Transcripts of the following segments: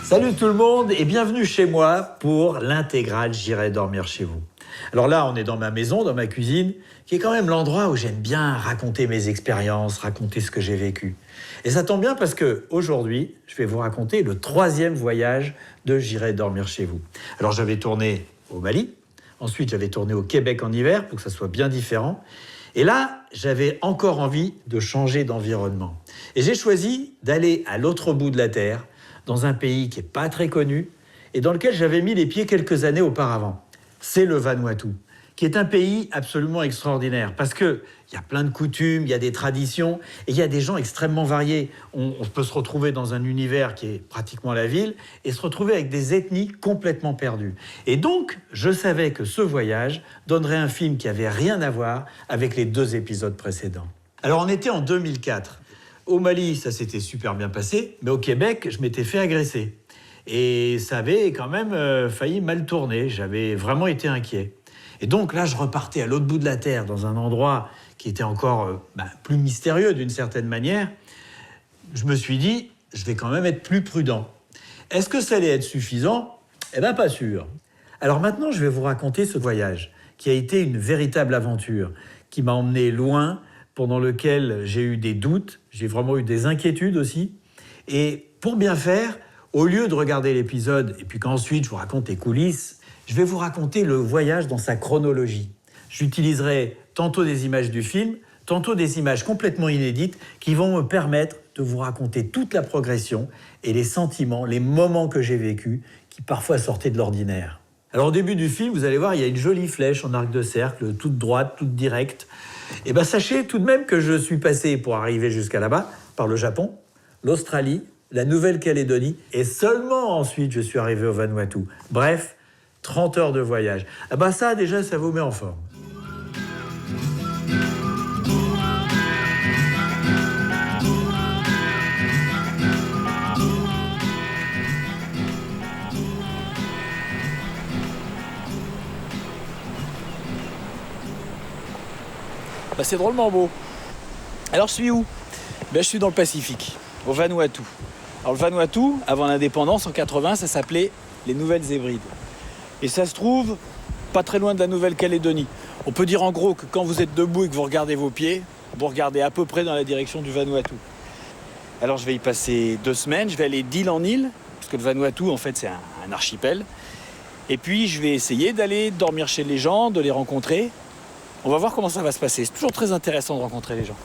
Salut tout le monde et bienvenue chez moi pour l'intégrale J'irai dormir chez vous. Alors là, on est dans ma maison, dans ma cuisine, qui est quand même l'endroit où j'aime bien raconter mes expériences, raconter ce que j'ai vécu. Et ça tombe bien parce que aujourd'hui, je vais vous raconter le 3e voyage de J'irai dormir chez vous. Alors j'avais tourné au Mali, ensuite j'avais tourné au Québec en hiver pour que ça soit bien différent. Et là, j'avais encore envie de changer d'environnement. Et j'ai choisi d'aller à l'autre bout de la Terre, dans un pays qui n'est pas très connu et dans lequel j'avais mis les pieds quelques années auparavant. C'est le Vanuatu, qui est un pays absolument extraordinaire parce qu'il y a plein de coutumes, il y a des traditions et il y a des gens extrêmement variés. On peut se retrouver dans un univers qui est pratiquement la ville et se retrouver avec des ethnies complètement perdues. Et donc, je savais que ce voyage donnerait un film qui n'avait rien à voir avec les 2 épisodes précédents. Alors, on était en 2004. Au Mali, ça s'était super bien passé, mais au Québec, je m'étais fait agresser. Et ça avait quand même failli mal tourner, j'avais vraiment été inquiet. Et donc là, je repartais à l'autre bout de la Terre, dans un endroit qui était encore plus mystérieux d'une certaine manière. Je me suis dit, je vais quand même être plus prudent. Est-ce que ça allait être suffisant ? Eh bien, pas sûr. Alors maintenant, je vais vous raconter ce voyage, qui a été une véritable aventure, qui m'a emmené loin, pendant lequel j'ai eu des doutes, j'ai vraiment eu des inquiétudes aussi. Et pour bien faire, au lieu de regarder l'épisode et puis qu'ensuite je vous raconte les coulisses, je vais vous raconter le voyage dans sa chronologie. J'utiliserai tantôt des images du film, tantôt des images complètement inédites qui vont me permettre de vous raconter toute la progression et les sentiments, les moments que j'ai vécus qui parfois sortaient de l'ordinaire. Alors au début du film, vous allez voir, il y a une jolie flèche en arc de cercle, toute droite, toute directe. Et bien sachez tout de même que je suis passé pour arriver jusqu'à là-bas par le Japon, l'Australie, la Nouvelle-Calédonie et seulement ensuite je suis arrivé au Vanuatu. Bref, 30 heures de voyage. Ah ben ça déjà, ça vous met en forme. C'est drôlement beau. Alors je suis où ? Je suis dans le Pacifique, au Vanuatu. Alors le Vanuatu, avant l'indépendance, en 80, ça s'appelait les Nouvelles Hébrides. Et ça se trouve pas très loin de la Nouvelle-Calédonie. On peut dire en gros que quand vous êtes debout et que vous regardez vos pieds, vous regardez à peu près dans la direction du Vanuatu. Alors je vais y passer 2 semaines, je vais aller d'île en île, parce que le Vanuatu en fait c'est un archipel. Et puis je vais essayer d'aller dormir chez les gens, de les rencontrer. On va voir comment ça va se passer. C'est toujours très intéressant de rencontrer les gens.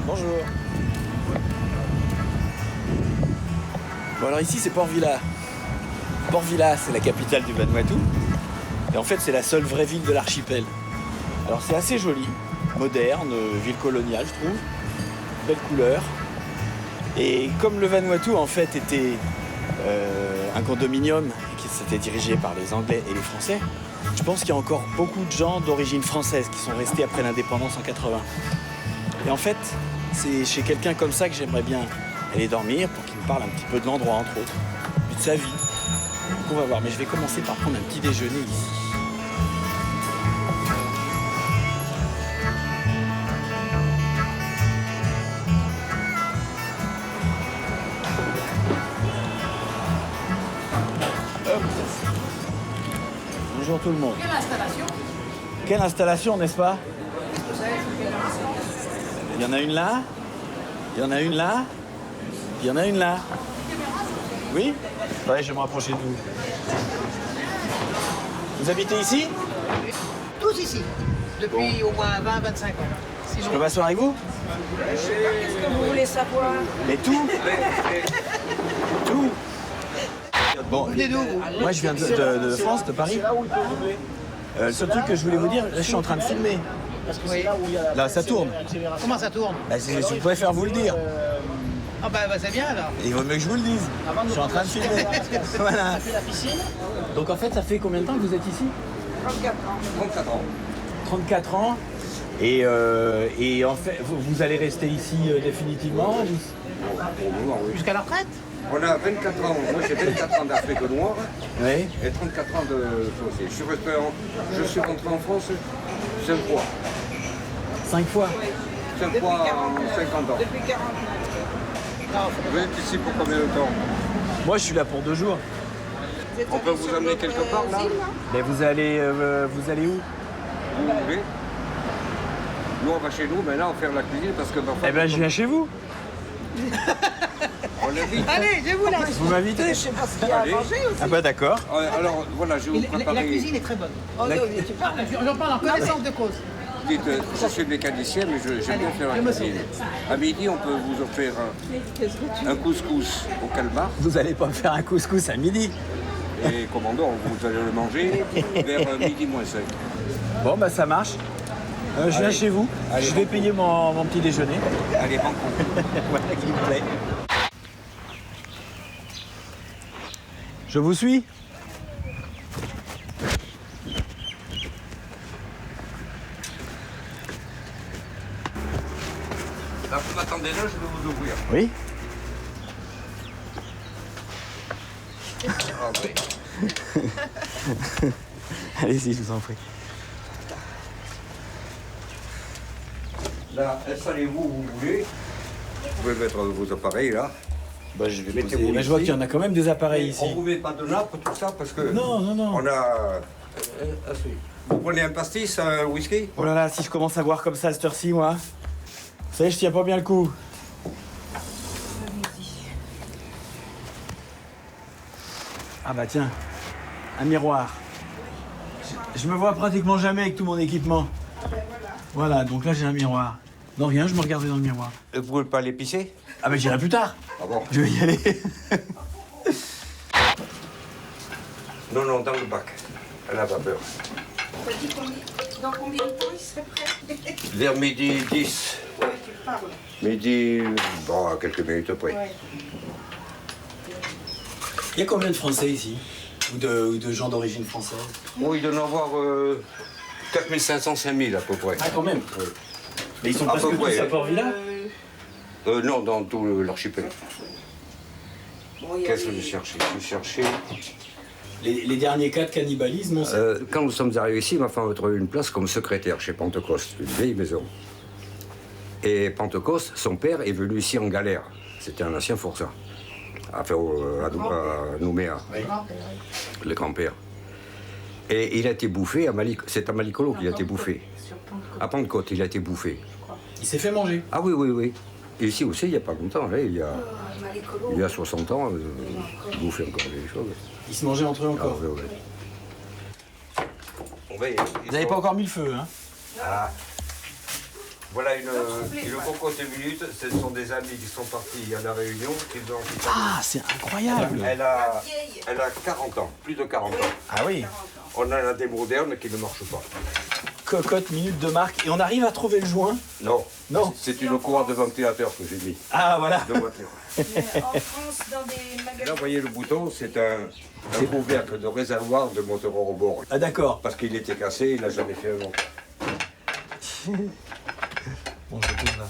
Bonjour. Bon alors ici c'est Port Vila. Port Vila c'est la capitale du Vanuatu. Et en fait, c'est la seule vraie ville de l'archipel. Alors, c'est assez joli, moderne, ville coloniale, je trouve. Belle couleur. Et comme le Vanuatu, en fait, était un condominium qui s'était dirigé par les Anglais et les Français, je pense qu'il y a encore beaucoup de gens d'origine française qui sont restés après l'indépendance en 80. Et en fait, c'est chez quelqu'un comme ça que j'aimerais bien aller dormir pour qu'il me parle un petit peu de l'endroit, entre autres, et de sa vie. Donc, on va voir, mais je vais commencer par prendre un petit déjeuner ici. Bonjour tout le monde. Quelle installation ? Quelle installation, n'est-ce pas ? Il y en a une là, il y en a une là, il y en a une là. Oui ? Ouais, je vais me rapprocher de vous. Vous habitez ici ? Tous ici, depuis au moins 20-25 ans. Je peux m'asseoir avec vous ? Je sais pas, qu'est-ce que vous voulez savoir ? Mais tout ? Tout ? Bon, Vous venez d'où, vous ? moi je viens de France, de Paris. Le seul truc que je voulais vous dire, là je suis en train de filmer. Oui. Là ça tourne. Comment ça tourne ? Je préfère vous le dire. Ah bah c'est bien alors. Il vaut mieux que je vous le dise. Je suis en train de filmer. Voilà. Donc en fait, ça fait combien de temps que vous êtes ici ? 34 ans. 34 ans. 34 ans. Et en fait, vous allez rester ici définitivement ? Pour le moment, oui. Jusqu'à la retraite? On a 24 ans, moi j'ai 24 ans d'Afrique noire Oui. et 34 ans de foncier. Je suis rentré en France 5 fois. 5 fois. 5 fois en 50 ans. Depuis 40 ans. Non, Vous êtes ici pour combien de temps? Moi, je suis là pour 2 jours. On peut vous amener quelque part là? Mais vous allez où? Où vous voulez. Nous on va chez nous maintenant faire la cuisine parce que ma femme... Eh ben, je viens chez vous. On l'invite. allez, je vous laisse. Vous m'invitez? Je sais pas ce qu'il y a à Allez. manger aussi. Ah bah d'accord. Alors voilà, je vais vous La préparer... cuisine est très bonne. Oh, non, mais tu parles, j'en parle en connaissance de cause. Dites, je suis mécanicien, mais j'aime bien faire la cuisine. À midi, on peut vous offrir un couscous au calmar. Vous allez pas me faire un couscous à midi? Et commandant, vous allez le manger vers midi moins 5. Bon, bah ça marche. Je viens Allez. chez vous. Allez, Je vais bon. payer mon petit déjeuner. Allez, banco. Voilà qui me plaît. Je vous suis. Là, vous m'attendez là, je vais vous ouvrir. Oui. Ah oui. Allez-y, je vous en prie. Là, installez-vous où vous voulez. Vous pouvez mettre vos appareils là. Bah, je vais Mettez-vous poser. Mais je vois ici. qu'il y en a quand même des appareils ici. On vous met pas de nappe, tout ça, parce que... Non, non, non. On a... Vous prenez un pastis, un whisky? Oh là là, si je commence à boire comme ça à cette heure-ci, moi. Vous savez, je tiens pas bien le coup. Ah bah tiens, un miroir. Je me vois pratiquement jamais avec tout mon équipement. Voilà, donc là j'ai un miroir. Non, rien, je me regardais dans le miroir. Vous pouvez pas l'épicer? Ah bah j'irai plus tard. Ah bon? Je vais y aller. Non, non, dans le bac. À la vapeur. Dans combien de temps il serait prêt? Vers midi 10. Ouais, tu parles. Midi, bon, à quelques minutes après. Ouais. Il y a combien de Français ici? Ou de gens d'origine française? Bon, il doit y en avoir 4500, 5000 à peu près. Ah quand même. Oui. Mais ils sont À presque peu près, tous à hein. Port-Villa? Non, dans tout l'archipel. Bon, il y a Qu'est-ce que des- je cherchais? Je cherchais... Les derniers cas de cannibalisme, on sait. Quand nous sommes arrivés ici, ma femme a trouvé une place comme secrétaire chez Pentecoste, une vieille maison. Et Pentecoste, son père, est venu ici en galère. C'était un ancien forçat. Enfin, à Nouméa, le grand-père. Et il a été bouffé à c'est à Malicolo qu'il a été bouffé. À Pentecôte, il a été bouffé. Il s'est fait manger. Ah oui, oui, oui. Et ici aussi, il n'y a pas longtemps, là, il y a 60 ans, il bouffait encore des choses. Il se mangeait entre eux Ah, encore. oui, oui. Vous n'avez pas encore mis le feu, hein? Ah. Voilà une cocotte minute. Ce sont des amis qui sont partis à la Réunion. Qui ont quitté. Ah, c'est incroyable! Elle a 40 ans, plus de 40 ans. Ah oui! On en a des modernes qui ne marchent pas. Cocotte minute de marque. Et on arrive à trouver le joint? Non. Non. C'est une courroie de ventilateur que j'ai mis. Ah voilà! De voiture. En France, dans des Là, magasins. vous voyez le bouton, c'est un couvercle de réservoir de moteur au rebord. Ah d'accord. Parce qu'il était cassé, il n'a jamais fait un moteur. Bon, je pose là.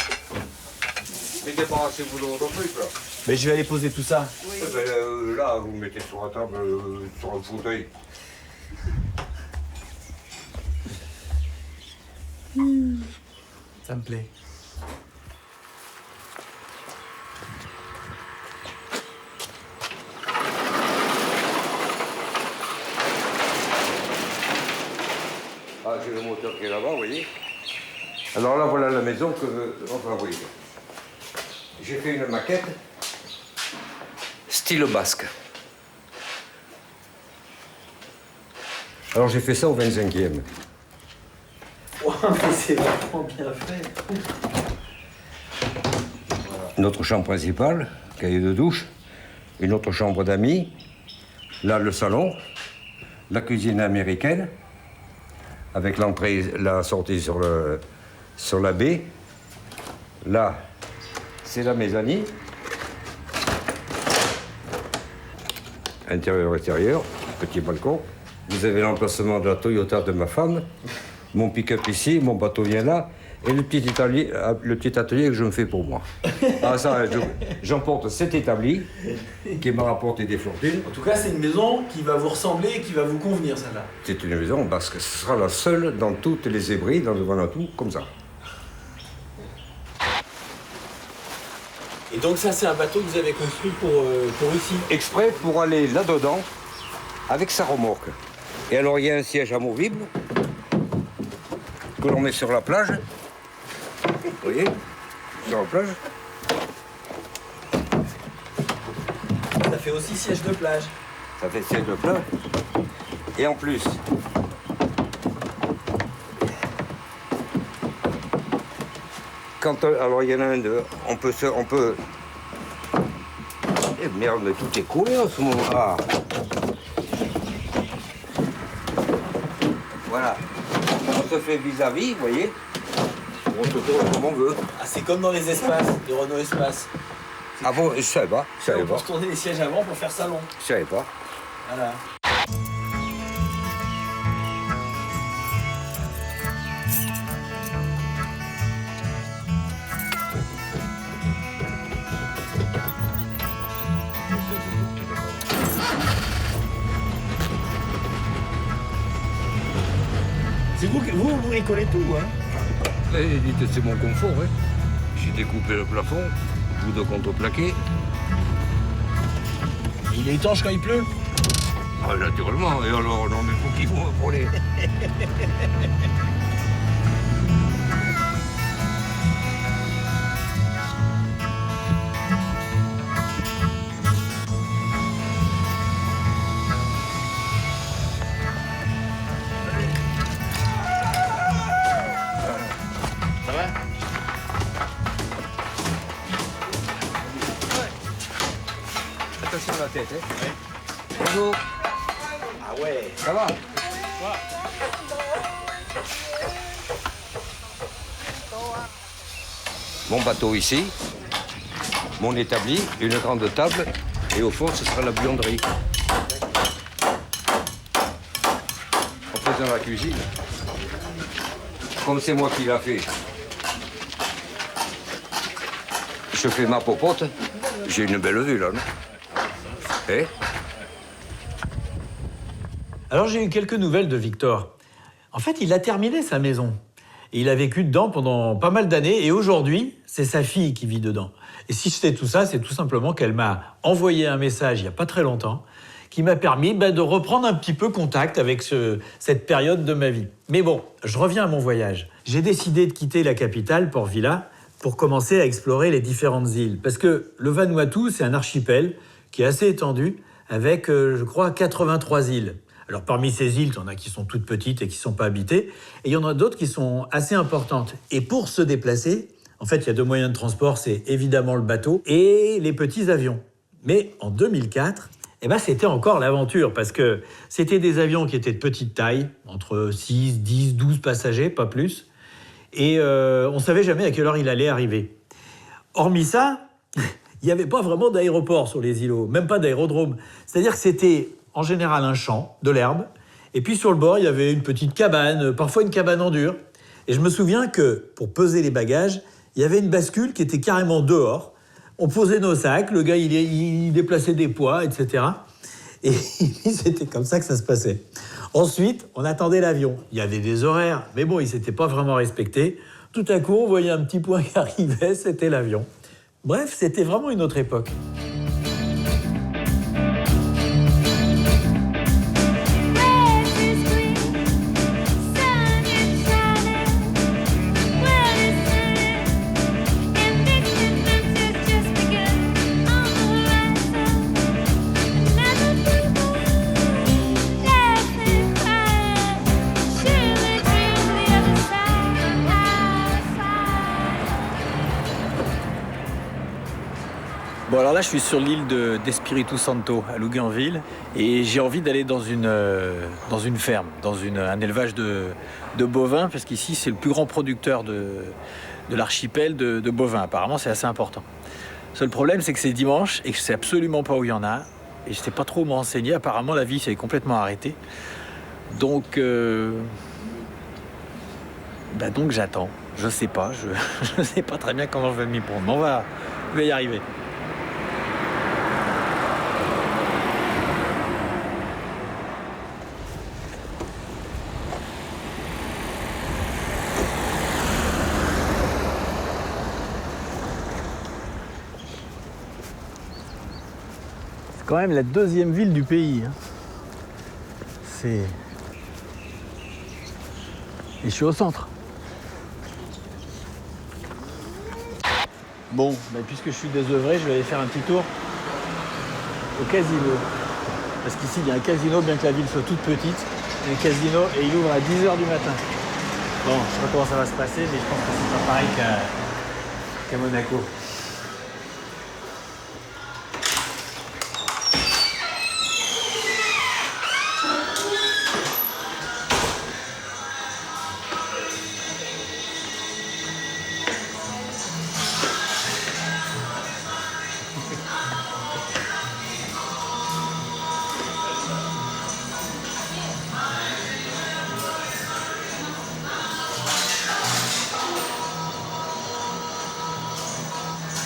Mais débarrassez-vous de votre truc, là. Mais je vais aller poser tout ça. Eh ben, là, vous mettez sur la table, sur un fauteuil. Ça me plaît. Ah, j'ai le moteur qui est là-bas, vous voyez. Alors là, voilà la maison que... Enfin, vous voyez. J'ai fait une maquette. Style basque. Alors j'ai fait ça au 25e. C'est vraiment bien fait. Notre chambre principale, cahier de douche. Une autre chambre d'amis. Là, le salon. La cuisine américaine. Avec l'entrée, la sortie sur la baie. Là, c'est la mezzanine. Intérieur-extérieur, petit balcon. Vous avez l'emplacement de la Toyota de ma femme. Mon pick-up ici, mon bateau vient là. Et le petit atelier que je me fais pour moi. Ah ça, j'emporte cet établi qui m'a rapporté des fortunes. En tout cas, c'est une maison qui va vous ressembler et qui va vous convenir, celle-là. C'est une maison parce que ce sera la seule dans toutes les ébris, dans le Vanuatu, comme ça. Et donc ça, c'est un bateau que vous avez construit pour ici. Exprès pour aller là-dedans avec sa remorque. Et alors, il y a un siège amovible que l'on met sur la plage. Vous voyez, sur la plage. Ça fait aussi siège de plage. Ça fait siège de plage. Et en plus, alors il y en a un, on peut. Eh merde, mais tout est coulé en ce moment. Ah. Voilà. On se fait vis-à-vis, vous voyez. On se tourne comme on veut. Ah, c'est comme dans les espaces, les Renault Espace. Ah bon, je savais pas. On peut se tourner les sièges avant pour faire salon. Je savais pas. Voilà. C'est vous bricolez tout, hein? C'est mon confort, hein. J'ai découpé le plafond, bout de contreplaqué. Il est étanche quand il pleut? Ah, naturellement, et alors, non, mais faut qu'il faut pour les... Ça va? Attention à la tête, hein. Bonjour. Ah ouais. Ça va? Mon bateau ici, mon établi, une grande table, et au fond, ce sera la buanderie. En faisant la cuisine, comme c'est moi qui l'a fait, je fais ma popote, j'ai une belle vue là, non? Eh? Alors j'ai eu quelques nouvelles de Victor. En fait, il a terminé sa maison. Et il a vécu dedans pendant pas mal d'années. Et aujourd'hui, c'est sa fille qui vit dedans. Et si je sais tout ça, c'est tout simplement qu'elle m'a envoyé un message il n'y a pas très longtemps qui m'a permis de reprendre un petit peu contact avec cette période de ma vie. Mais bon, je reviens à mon voyage. J'ai décidé de quitter la capitale, Port-Vila, pour commencer à explorer les différentes îles. Parce que le Vanuatu, c'est un archipel qui est assez étendu, avec, je crois, 83 îles. Alors parmi ces îles, il y en a qui sont toutes petites et qui ne sont pas habitées, et il y en a d'autres qui sont assez importantes. Et pour se déplacer, en fait, il y a deux moyens de transport, c'est évidemment le bateau et les petits avions. Mais en 2004, c'était encore l'aventure, parce que c'était des avions qui étaient de petite taille, entre 6, 10, 12 passagers, pas plus, et on ne savait jamais à quelle heure il allait arriver. Hormis ça, il n'y avait pas vraiment d'aéroport sur les îlots, même pas d'aérodrome. C'est-à-dire que c'était en général un champ, de l'herbe, et puis sur le bord, il y avait une petite cabane, parfois une cabane en dur. Et je me souviens que, pour peser les bagages, il y avait une bascule qui était carrément dehors. On posait nos sacs, le gars, il déplaçait des poids, etc. Et c'était comme ça que ça se passait. Ensuite, on attendait l'avion. Il y avait des horaires, mais bon, ils ne s'étaient pas vraiment respectés. Tout à coup, on voyait un petit point qui arrivait, c'était l'avion. Bref, c'était vraiment une autre époque. Bon, alors là, je suis sur l'île d'Espiritu Santo, à Luganville, et j'ai envie d'aller dans une ferme, dans un élevage de bovins, parce qu'ici, c'est le plus grand producteur de l'archipel de bovins. Apparemment, c'est assez important. Le seul problème, c'est que c'est dimanche et que je sais absolument pas où il y en a, et je sais pas trop où me renseigner. Apparemment, la vie s'est complètement arrêtée. Donc j'attends. Je sais pas, je sais pas très bien comment je vais m'y prendre, mais je vais y arriver. C'est quand même la deuxième ville du pays. Hein. Et je suis au centre. Bon, puisque je suis désœuvré, je vais aller faire un petit tour au casino. Parce qu'ici, il y a un casino, bien que la ville soit toute petite. Il y a un casino et il ouvre à 10h du matin. Bon, je sais pas comment ça va se passer, mais je pense que c'est pas pareil qu'à Monaco.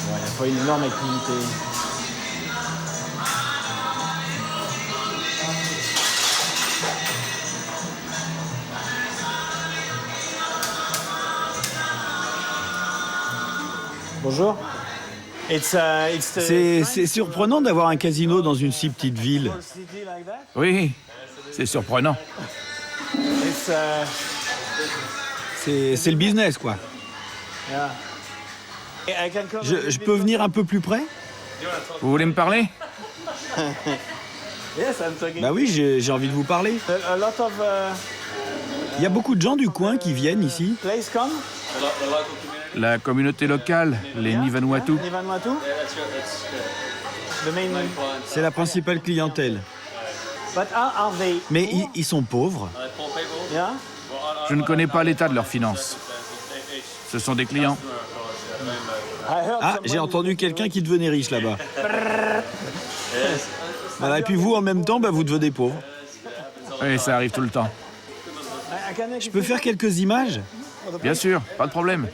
Il n'y a pas une énorme activité. Bonjour. C'est surprenant d'avoir un casino dans une si petite ville. Oui, c'est surprenant. C'est le business, quoi. Je peux venir un peu plus près? Vous voulez me parler? Bah oui, j'ai envie de vous parler. Il y a beaucoup de gens du coin qui viennent ici. La communauté locale, les Nivanuatu. C'est la principale clientèle. Mais ils sont pauvres. Je ne connais pas l'état de leurs finances. Ce sont des clients. Ah, j'ai entendu quelqu'un qui devenait riche là-bas. Voilà, et puis vous, en même temps, vous devenez pauvre. Oui, ça arrive tout le temps. Je peux faire quelques images? Bien sûr, pas de problème.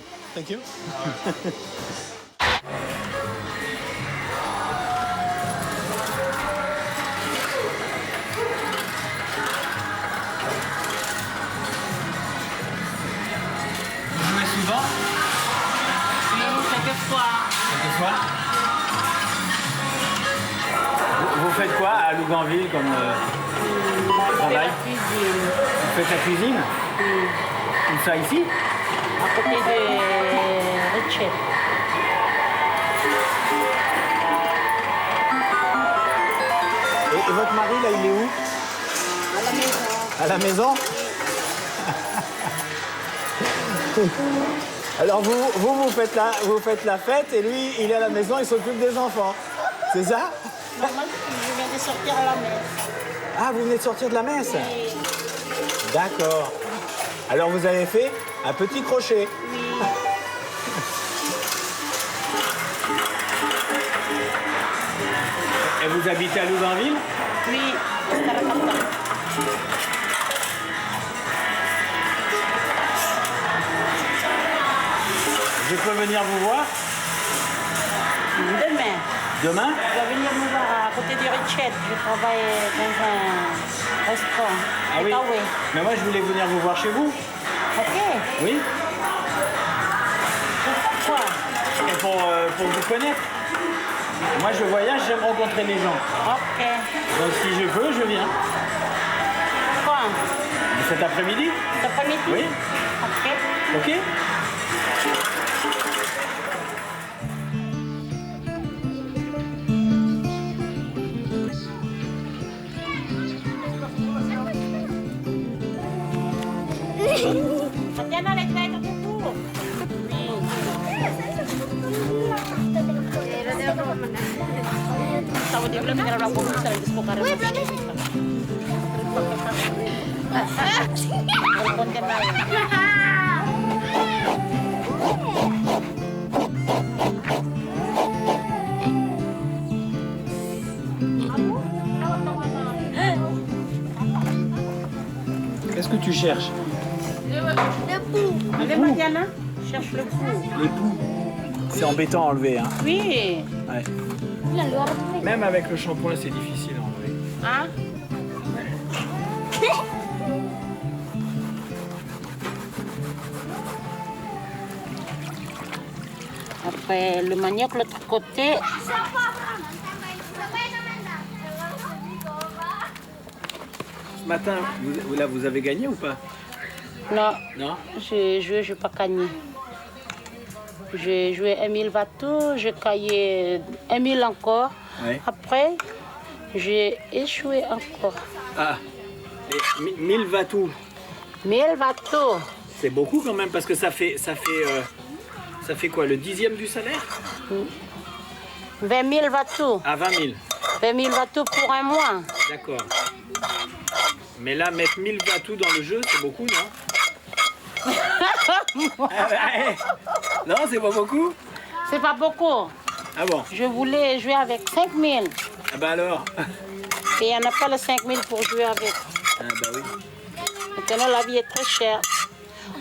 Vous faites quoi à Luganville comme travail? Vous faites la cuisine? Où ça, ici? À côté de Richet. Et votre mari, là, il est où? À la maison. À la maison? Alors vous faites la fête et lui, il est à la maison, il s'occupe des enfants. C'est ça? Non, moi, je viens de sortir à la messe. Ah, vous venez de sortir de la messe? Oui. D'accord. Alors vous avez fait un petit crochet. Oui. Et vous habitez à Luganville? Oui, Starakata. Je peux venir vous voir? Demain, Demain? je vais venir me voir à côté de Richet. Je travaille dans un restaurant. Ah oui. Takeaway. Mais moi, je voulais venir vous voir chez vous. Ok. Oui? Pourquoi? Et pour vous connaître. Moi, je voyage, j'aime rencontrer les gens. Ok. Donc, si je peux, je viens. Quand? Cet après-midi? Cet après-midi? Oui. Ok. Ok? Tatiana, les clés de coucou. Sama dia bilang karena aku bisa lagi suka karena konten lain. Qu'est-ce que tu cherches? Allez, Tatiana. cherche le pouls. Les poux. C'est embêtant à enlever, hein. Oui. Ouais. Même avec le shampoing, c'est difficile à enlever. Hein? Après le manioc, l'autre côté. Ce matin, vous avez gagné ou pas? Non, Non. j'ai joué, je n'ai pas gagné. J'ai joué 1000 bateaux, j'ai caillé 1000 encore. Ouais. Après, j'ai échoué encore. Ah, et 1000 vatous. 1000 bateaux. C'est beaucoup quand même parce que ça fait quoi, le 10e du salaire? 20 000 bateaux. À 20 000. 20 000 bateaux pour un mois. D'accord. Mais là, mettre 1000 vatous dans le jeu, c'est beaucoup, non? Ah bah, hey. Non, c'est pas beaucoup? C'est pas beaucoup. Ah bon? Je voulais jouer avec 5 000. Ah bah alors? Et il n'y en a pas les 5 000 pour jouer avec. Ah bah oui. Maintenant, la vie est très chère.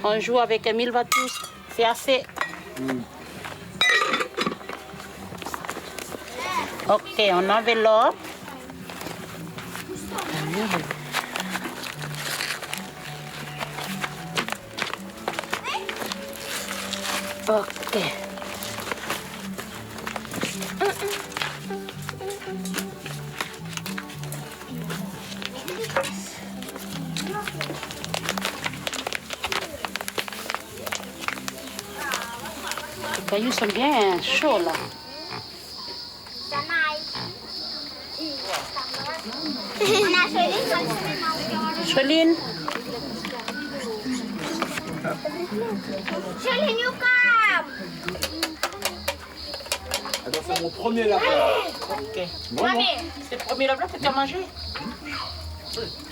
On joue avec 1000 bateaux. C'est assez. Ok, on enveloppe. Ok. Les cailloux sont bien chauds là. Choline. Attends, c'est mon premier lapin. Ok. C'est le premier lapin que tu as mangé?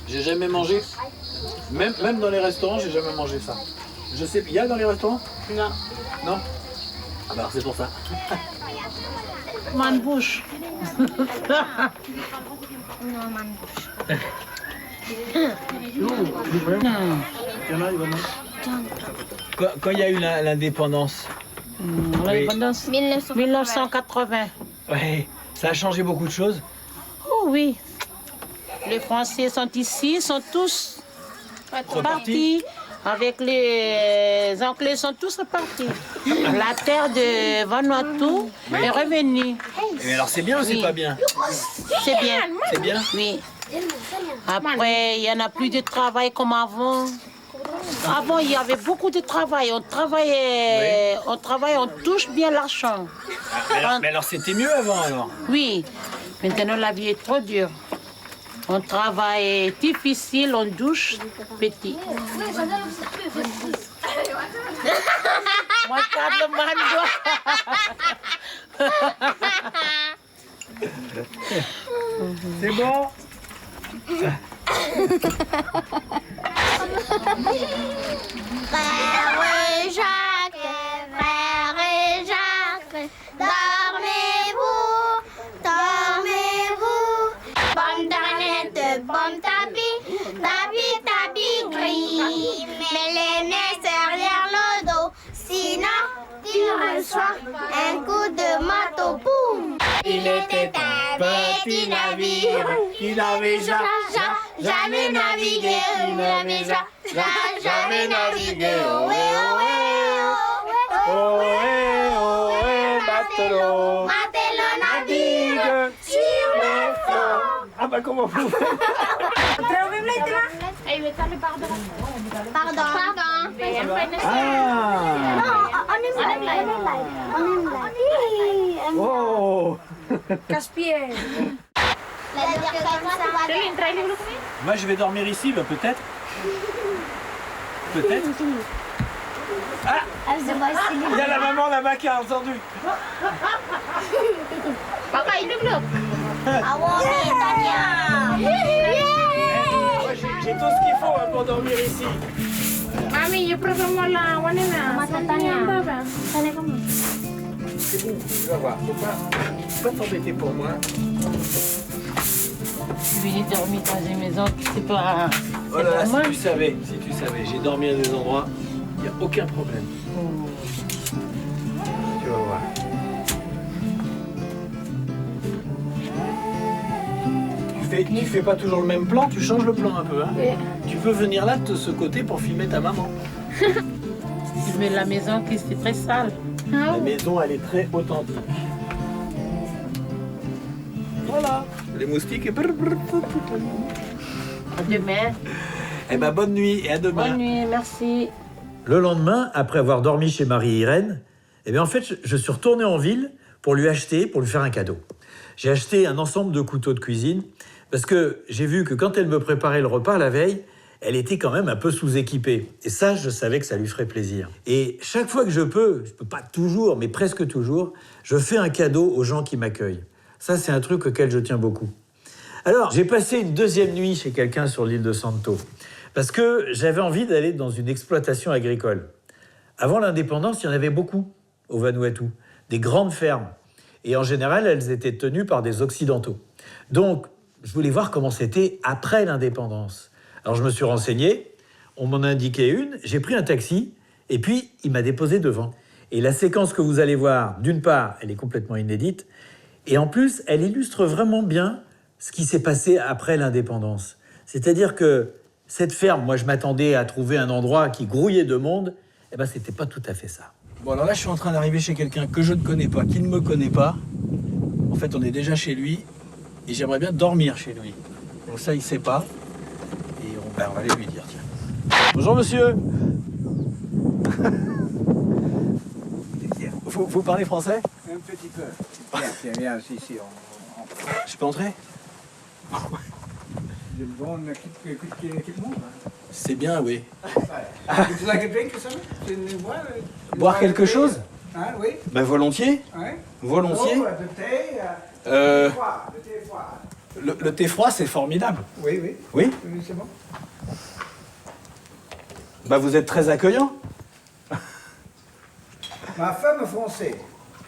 J'ai jamais mangé. Même dans les restaurants, j'ai jamais mangé ça. Je sais, il y a dans les restaurants? Non. Non? Ah bah alors c'est pour ça. Man bouche. Quand il y a eu l'indépendance, L'indépendance 1980. ouais, ça a changé beaucoup de choses. Oh oui. Les Français sont ici, sont tous partis. Avec les Anglais, sont tous repartis. La terre de Vanuatu est revenue. Mais alors c'est bien ou c'est Oui. pas bien? C'est bien. C'est bien? Oui. Après, il n'y en a plus de travail comme avant. Avant, il y avait beaucoup de travail. On travaillait, on touche bien l'argent. Mais alors c'était mieux avant alors? Oui. Maintenant, la vie est trop dure. On travaille difficile, on douche petit. Moi, Carlo Mando. C'est bon? Frère Jacques, dormez-vous, dormez-vous. Bonne dernière, bonne tapis gris. Mais les nez derrière le dos, sinon tu reçois un coup de marteau, boum. Il était un petit navire qui n'avait jamais navigué, il n'avait jamais navigué. Ohé, ohé, ohé, ohé, matelot navigue sur les flots. Ah bah comment vous faites? Pardon. Ah! Oh! Moi je vais dormir ici, bah peut-être. Peut-être. Ah! Il y a la maman là-bas qui a entendu. Moi, J'ai tout ce qu'il faut pour dormir ici. Mami, yo probamos la guanena. C'est bon, tu vas voir. Faut pas t'embêter pour moi. Je vais dormir dans une maison qui c'est pas. Oh là là, si tu savais, j'ai dormi à des endroits. Il n'y a aucun problème. Tu vas voir. Tu fais pas toujours le même plan, tu changes le plan un peu. Hein. Oui. Tu peux venir là de ce côté pour filmer ta maman. Mais la maison qui c'est très sale. La maison, elle est très authentique. Voilà. Les moustiques. À demain. Eh ben, bonne nuit et à demain. Bonne nuit, merci. Le lendemain, après avoir dormi chez Marie-Irène, eh bien en fait, je suis retourné en ville pour lui faire un cadeau. J'ai acheté un ensemble de couteaux de cuisine parce que j'ai vu que quand elle me préparait le repas la veille, elle était quand même un peu sous-équipée. Et ça, je savais que ça lui ferait plaisir. Et chaque fois que je peux pas toujours, mais presque toujours, je fais un cadeau aux gens qui m'accueillent. Ça, c'est un truc auquel je tiens beaucoup. Alors, j'ai passé une deuxième nuit chez quelqu'un sur l'île de Santo parce que j'avais envie d'aller dans une exploitation agricole. Avant l'indépendance, il y en avait beaucoup au Vanuatu, des grandes fermes. Et en général, elles étaient tenues par des Occidentaux. Donc, je voulais voir comment c'était après l'indépendance. Alors, je me suis renseigné, on m'en a indiqué une, j'ai pris un taxi, et puis il m'a déposé devant. Et la séquence que vous allez voir, d'une part, elle est complètement inédite, et en plus, elle illustre vraiment bien ce qui s'est passé après l'indépendance. C'est-à-dire que cette ferme, moi, je m'attendais à trouver un endroit qui grouillait de monde, eh ben, c'était pas tout à fait ça. Bon, alors là, je suis en train d'arriver chez quelqu'un que je ne connais pas, qui ne me connaît pas. En fait, on est déjà chez lui et j'aimerais bien dormir chez lui. Donc ça, il ne sait pas. Et on va aller lui dire, tiens. Bonjour, monsieur. Vous parlez français? Un petit peu. Viens, ici. Je peux entrer? Je donne quelque monde. C'est bien, oui. Would you like a drink or something? Boire quelque chose? Hein, oui. Ben volontiers. Ouais. Volontiers. Oh, le thé, Euh, froid, le thé froid. le thé froid, c'est formidable. Oui. Oui? Oui, c'est bon. Ben vous êtes très accueillant. Ma femme est française,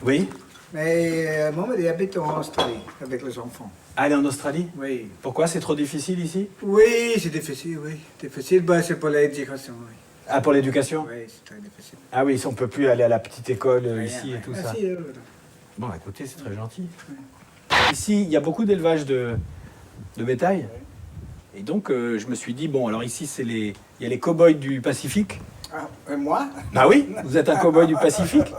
Oui. mais maman elle habite en Australie avec les enfants. Aller en Australie? Oui. Pourquoi c'est trop difficile ici? Oui, c'est difficile, oui. Difficile, ben, c'est pour l'éducation, oui. Ah, pour l'éducation? Oui, c'est très difficile. Ah oui, si on peut plus aller à la petite école Rien, ici et rien. tout Ah, ça. si, Bon, écoutez, c'est très gentil. Ici, il y a beaucoup d'élevage de bétail. Et donc, je me suis dit, bon, alors ici, il y a les cow-boys du Pacifique. Ah, et moi? Bah oui, vous êtes un cow-boy du Pacifique.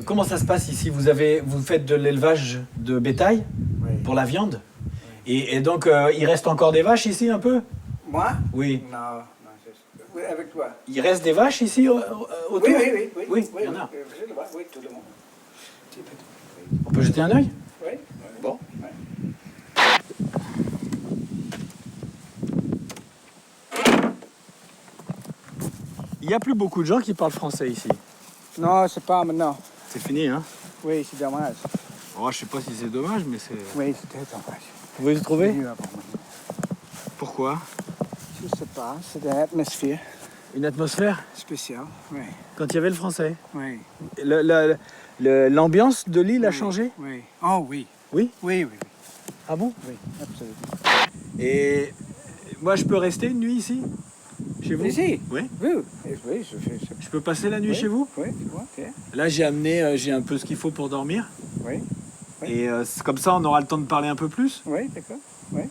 Comment ça se passe ici? Vous faites de l'élevage de bétail Oui. pour la viande? Et donc, il reste encore des vaches ici un peu? Moi? Oui. Non, oui, avec toi. Il reste des vaches ici autour? Oui. Oui, il y en a. Je le vois, oui, tout le monde. On peut jeter un œil? Oui. Bon. Il n'y a plus beaucoup de gens qui parlent français ici. Non, c'est pas maintenant. C'est fini, hein? Oui, c'est dommage. Oh, je sais pas si c'est dommage, mais c'est... Oui, c'était dommage. Vous le trouvez? Mieux avant maintenant. Pourquoi? Je sais pas, c'est une atmosphère Une atmosphère? spéciale. Oui, Quand il y avait le français. oui. L'ambiance de l'île a changé? Oui. Oh oui. Oui? Oui. Ah bon? Oui, absolument. Et moi, je peux rester une nuit ici? Chez vous? Ici? Oui. Oui, je fais ça. Je peux passer la nuit chez vous? Oui, tu vois, ok. Là, j'ai amené, j'ai un peu ce qu'il faut pour dormir. Oui. Et comme ça, on aura le temps de parler un peu plus. Oui, d'accord.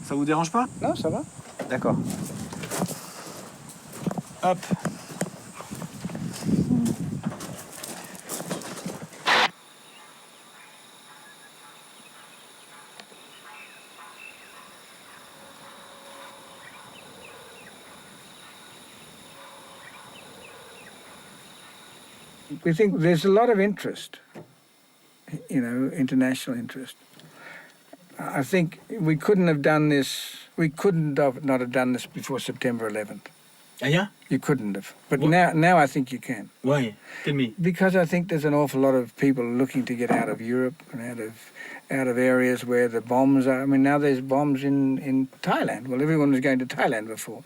Ça vous dérange pas? Non, ça va. D'accord. Hop. We think there's a lot of interest, international interest. I think we couldn't have done this, not have done this before September 11th. Ah, yeah? You couldn't have. But What? now I think you can. Why? Tell me. Because I think there's an awful lot of people looking to get out of Europe and out of areas where the bombs are. I mean, now there's bombs in Thailand. Well, everyone was going to Thailand before.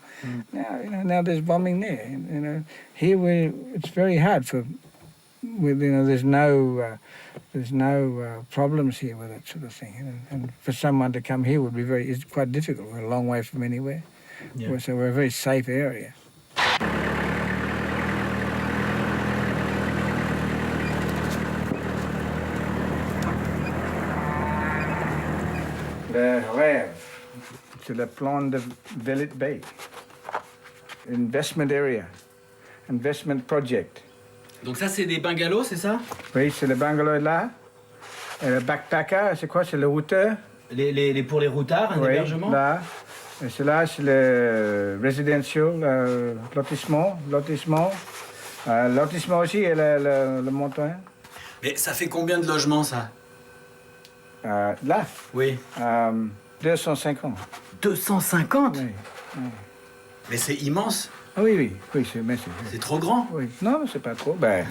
Now there's bombing there. Here it's very hard there's no problems here with that sort of thing. And for someone to come here it's quite difficult. We're a long way from anywhere. Yeah. So we're a very safe area. Le rêve, c'est le plan de Vellet Bay. Investment area, investment project. Donc ça, c'est des bungalows, c'est ça? Oui, c'est le bungalow là. Et le backpacker, c'est quoi? C'est le routeur. Pour les routards, un Oui, hébergement? là. Et c'est là, c'est le residential, lotissement. Lotissement aussi et le montant. Mais ça fait combien de logements, ça? Là, Oui. 250. 250? Oui. Mais c'est immense. Ah oui, C'est trop grand. Oui. Non, c'est pas trop. Ben,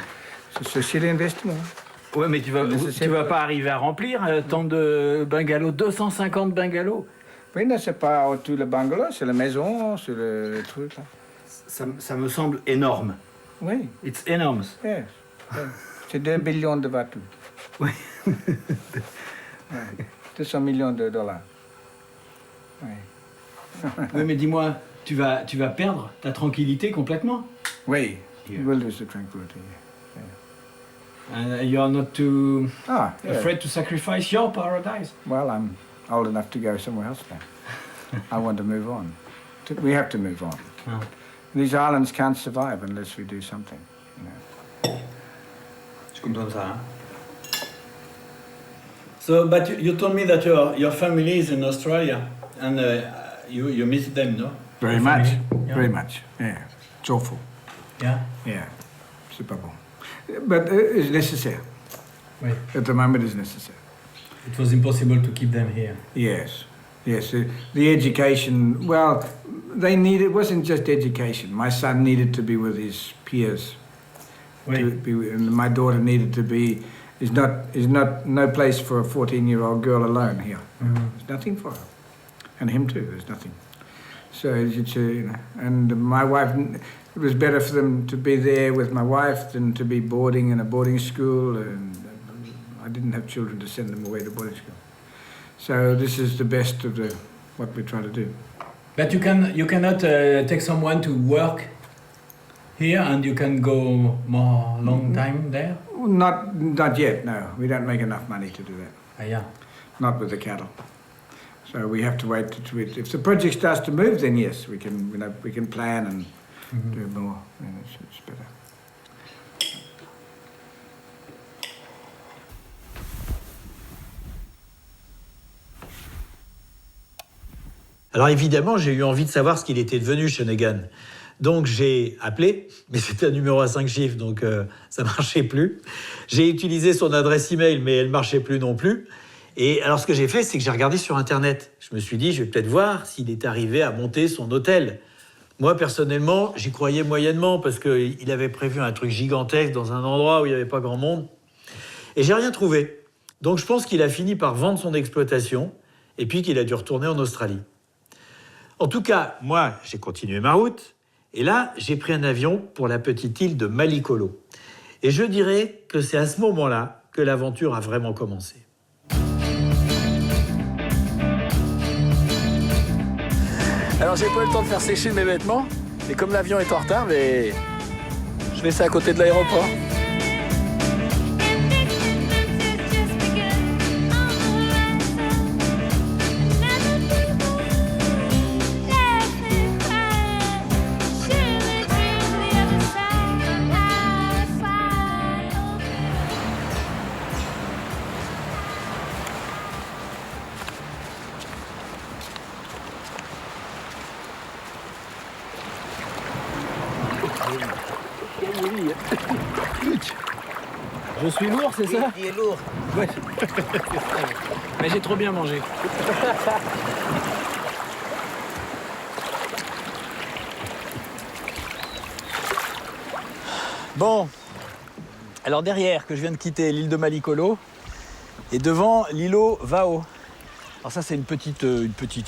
c'est l'investissement. Ouais, mais tu vas pas arriver à remplir tant de bungalows, 250 bungalows. Oui, non, c'est pas tout le bungalow, c'est la maison, c'est le truc là. Ça me semble énorme. Oui. It's enormous. Yes. C'est 2 billions de bateaux. Oui. Ouais. 200 millions de dollars. Oui. Oui, mais dis-moi, tu vas perdre ta tranquillité complètement. Oui. Yeah. We'll lose the tranquility. And you are not too Yeah. afraid to sacrifice your paradise. Well, I'm old enough to go somewhere else now. I want to move on. We have to move on. Ah. These islands can't survive unless we do something. C'est comme ça, hein? So, but you told me that your family is in Australia, and you miss them, no? Very Your much. family? Yeah. Very much. Yeah. It's awful. Yeah. Yeah. C'est pas bon. But it's necessary. Oui. At the moment, it's necessary. It was impossible to keep them here. Yes. Yes. The education. Well, they needed. It wasn't just education. My son needed to be with his peers. Oui. And my daughter needed to be. Is not no place for a 14-year-old girl alone here. There's nothing for her, and him too. There's nothing. So it's and my wife. It was better for them to be there with my wife than to be boarding in a boarding school, and I didn't have children to send them away to boarding school. So this is the best of what we're trying to do. But you cannot take someone to work here, and you can go more long time there. Not yet. No, we don't make enough money to do that. Ah, yeah. Not with the cattle. So we have to wait. If the project starts to move, then yes, we can plan and do more. And it's better. Alors évidemment, j'ai eu envie de savoir ce qu'il était devenu, Shanagan. Donc j'ai appelé, mais c'était un numéro à 5 chiffres, donc ça ne marchait plus. J'ai utilisé son adresse email, mais elle ne marchait plus non plus. Et alors ce que j'ai fait, c'est que j'ai regardé sur Internet. Je me suis dit, je vais peut-être voir s'il est arrivé à monter son hôtel. Moi, personnellement, j'y croyais moyennement, parce qu'il avait prévu un truc gigantesque dans un endroit où il n'y avait pas grand monde. Et j'ai rien trouvé. Donc je pense qu'il a fini par vendre son exploitation, et puis qu'il a dû retourner en Australie. En tout cas, moi, j'ai continué ma route. Et là, j'ai pris un avion pour la petite île de Malikolo. Et je dirais que c'est à ce moment-là que l'aventure a vraiment commencé. Alors j'ai pas eu le temps de faire sécher mes vêtements, et comme l'avion est en retard, mais je vais ça à côté de l'aéroport. Je suis lourd, c'est ça? Il est lourd. Ouais. Mais j'ai trop bien mangé. Bon, alors derrière, que je viens de quitter l'île de Malikolo, et devant l'îlot Vao. Alors ça, c'est une petite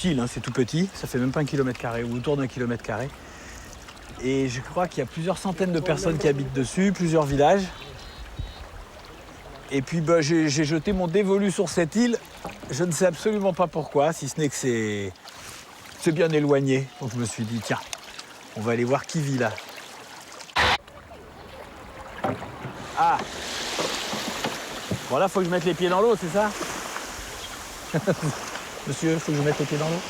île, hein, c'est tout petit, ça fait même pas 1 km², ou autour d'1 km². Et je crois qu'il y a plusieurs centaines de personnes qui habitent dessus, plusieurs villages. Et puis bah, j'ai jeté mon dévolu sur cette île, je ne sais absolument pas pourquoi, si ce n'est que c'est bien éloigné. Donc je me suis dit, tiens, on va aller voir qui vit là. Ah! Bon là, faut que je mette les pieds dans l'eau, c'est ça? Monsieur, il faut que je mette les pieds dans l'eau.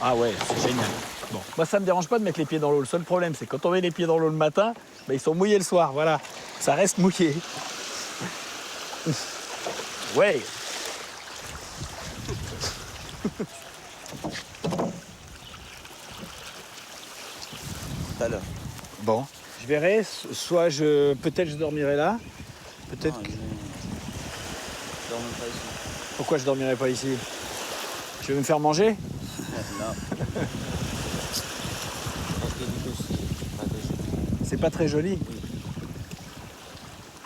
Ah ouais, c'est génial. Bon, moi ça me dérange pas de mettre les pieds dans l'eau. Le seul problème, c'est quand on met les pieds dans l'eau le matin, ben, ils sont mouillés le soir, voilà. Ça reste mouillé. Ouais. Tout à l'heure. Bon, je verrai. Soit peut-être je dormirai là. Peut-être. Que... Je dors même pas ici. Pourquoi je dormirai pas ici? Tu veux me faire manger? Non. Parce que du coup, C'est pas très joli.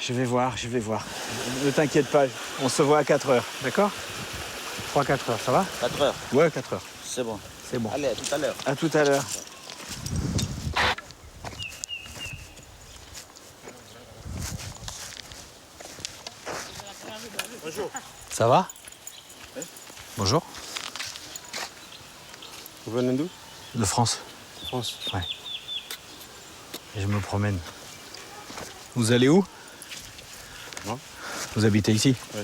Je vais voir, je vais voir. Ne t'inquiète pas, on se voit à 4 heures, d'accord? 3-4 heures, ça va? 4 heures. Ouais, 4 heures. C'est bon. C'est bon. Allez, à tout à l'heure. À tout à l'heure. Bonjour. Ça va? Oui. Bonjour. Vous venez d'où? De France. France. Ouais. Et je me promène. Vous allez où? Moi? Vous habitez ici? Oui.